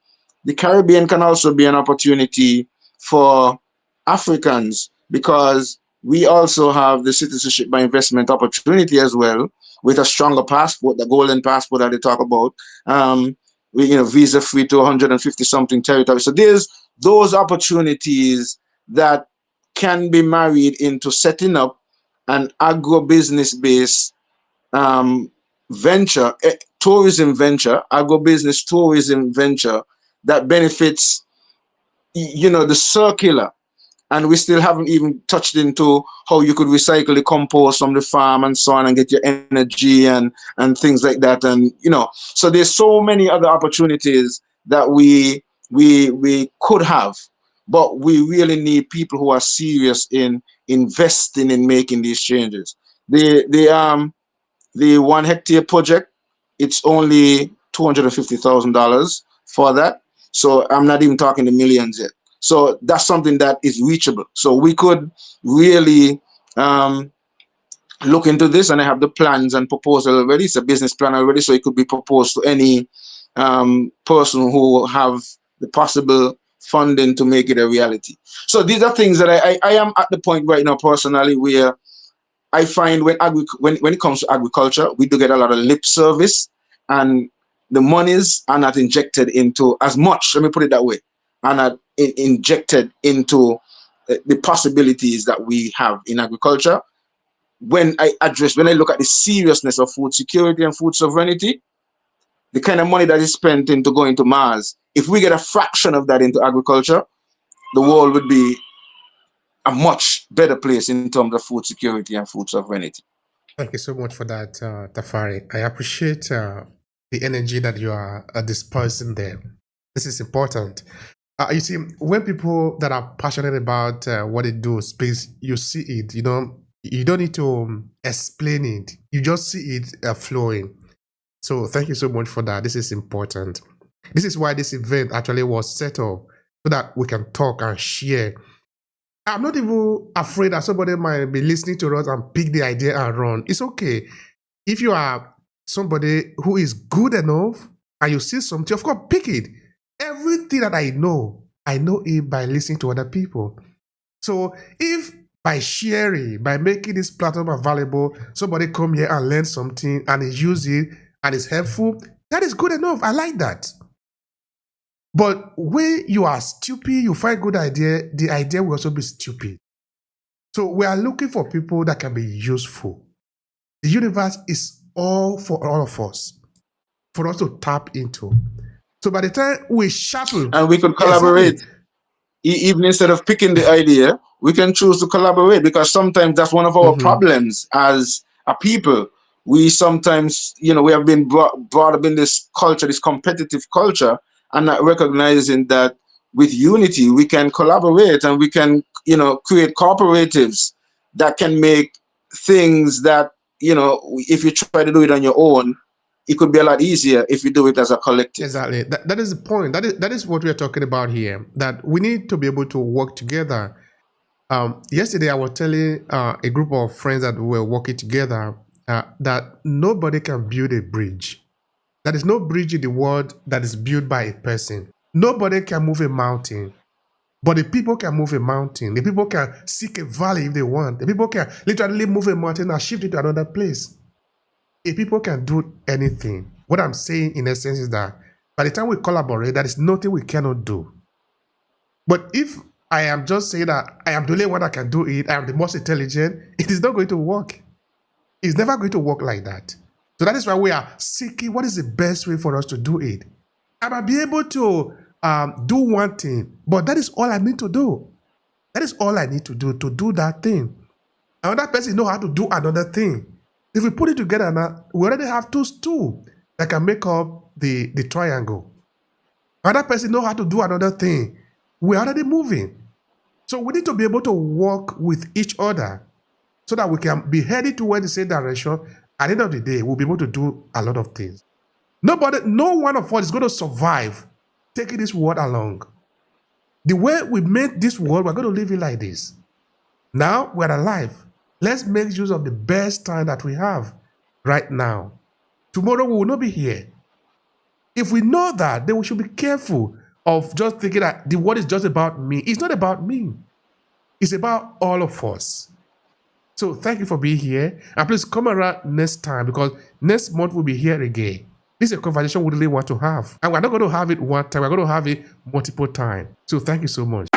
The Caribbean can also be an opportunity for Africans, because we also have the citizenship by investment opportunity as well, with a stronger passport, the golden passport that they talk about. Visa free to 150 something territories. So there's those opportunities that can be married into setting up an agro-business based venture, tourism venture, agribusiness tourism venture, that benefits, the circular. And we still haven't even touched into how you could recycle the compost from the farm and so on, and get your energy and things like that. And so there's so many other opportunities that we could have, but we really need people who are serious in investing in making these changes. The 1 hectare project, it's only $250,000 for that. So I'm not even talking the millions yet. So that's something that is reachable. So we could really look into this, and I have the plans and proposal already. It's a business plan already, so it could be proposed to any person who have the possible funding to make it a reality. So these are things that I am at the point right now personally, where I find when it comes to agriculture, we do get a lot of lip service, and the monies are not injected into as much. Let me put it that way, are not injected into the possibilities that we have in agriculture. When I look at the seriousness of food security and food sovereignty, the kind of money that is spent into going to Mars, if we get a fraction of that into agriculture, the world would be a much better place in terms of food security and food sovereignty. Thank you so much for that, Tafari. I appreciate the energy that you are dispersing there. This is important. You see, when people that are passionate about what they do speak, you see it. You know, you don't need to explain it. You just see it flowing. So thank you so much for that. This is important. This is why this event actually was set up, so that we can talk and share. I'm not even afraid that somebody might be listening to us and pick the idea and run. It's okay. If you are somebody who is good enough and you see something, of course, pick it. Everything that I know it by listening to other people. So if by sharing, by making this platform available, somebody come here and learn something and use it and it's helpful, that is good enough. I like that. But when you are stupid, you find good idea, the idea will also be stupid. So we are looking for people that can be useful. The universe is all for all of us, for us to tap into. So by the time we sharpen, and we could collaborate. Exactly. Even instead of picking the idea, we can choose to collaborate, because sometimes that's one of our problems as a people. We sometimes, we have been brought up in this culture, this competitive culture, and not recognizing that with unity we can collaborate and we can, create cooperatives that can make things that, if you try to do it on your own, it could be a lot easier if you do it as a collective. Exactly. That is the point. That is what we are talking about here. That we need to be able to work together. Yesterday, I was telling a group of friends that were working together that nobody can build a bridge. There is no bridge in the world that is built by a person. Nobody can move a mountain, but the people can move a mountain. The people can seek a valley if they want. The people can literally move a mountain and shift it to another place. If people can do anything, what I'm saying in essence is that by the time we collaborate, there is nothing we cannot do. But if I am just saying that I am the only one that can do it, I am the most intelligent, it is not going to work. It's never going to work like that. So that is why we are seeking what is the best way for us to do it. I might be able to do one thing, but that is all I need to do. That is all I need to do that thing. Another person knows how to do another thing. If we put it together now, we already have two stools that can make up the triangle. Another person knows how to do another thing. We're already moving. So we need to be able to work with each other so that we can be headed towards the same direction. At the end of the day, we'll be able to do a lot of things. No one of us is going to survive taking this world along. The way we made this world, we're going to live it like this. Now we're alive. Let's make use of the best time that we have right now. Tomorrow we will not be here. If we know that, then we should be careful of just thinking that the world is just about me. It's not about me. It's about all of us. So thank you for being here. And please come around next time, because next month we'll be here again. This is a conversation we really want to have. And we're not going to have it one time. We're going to have it multiple times. So thank you so much.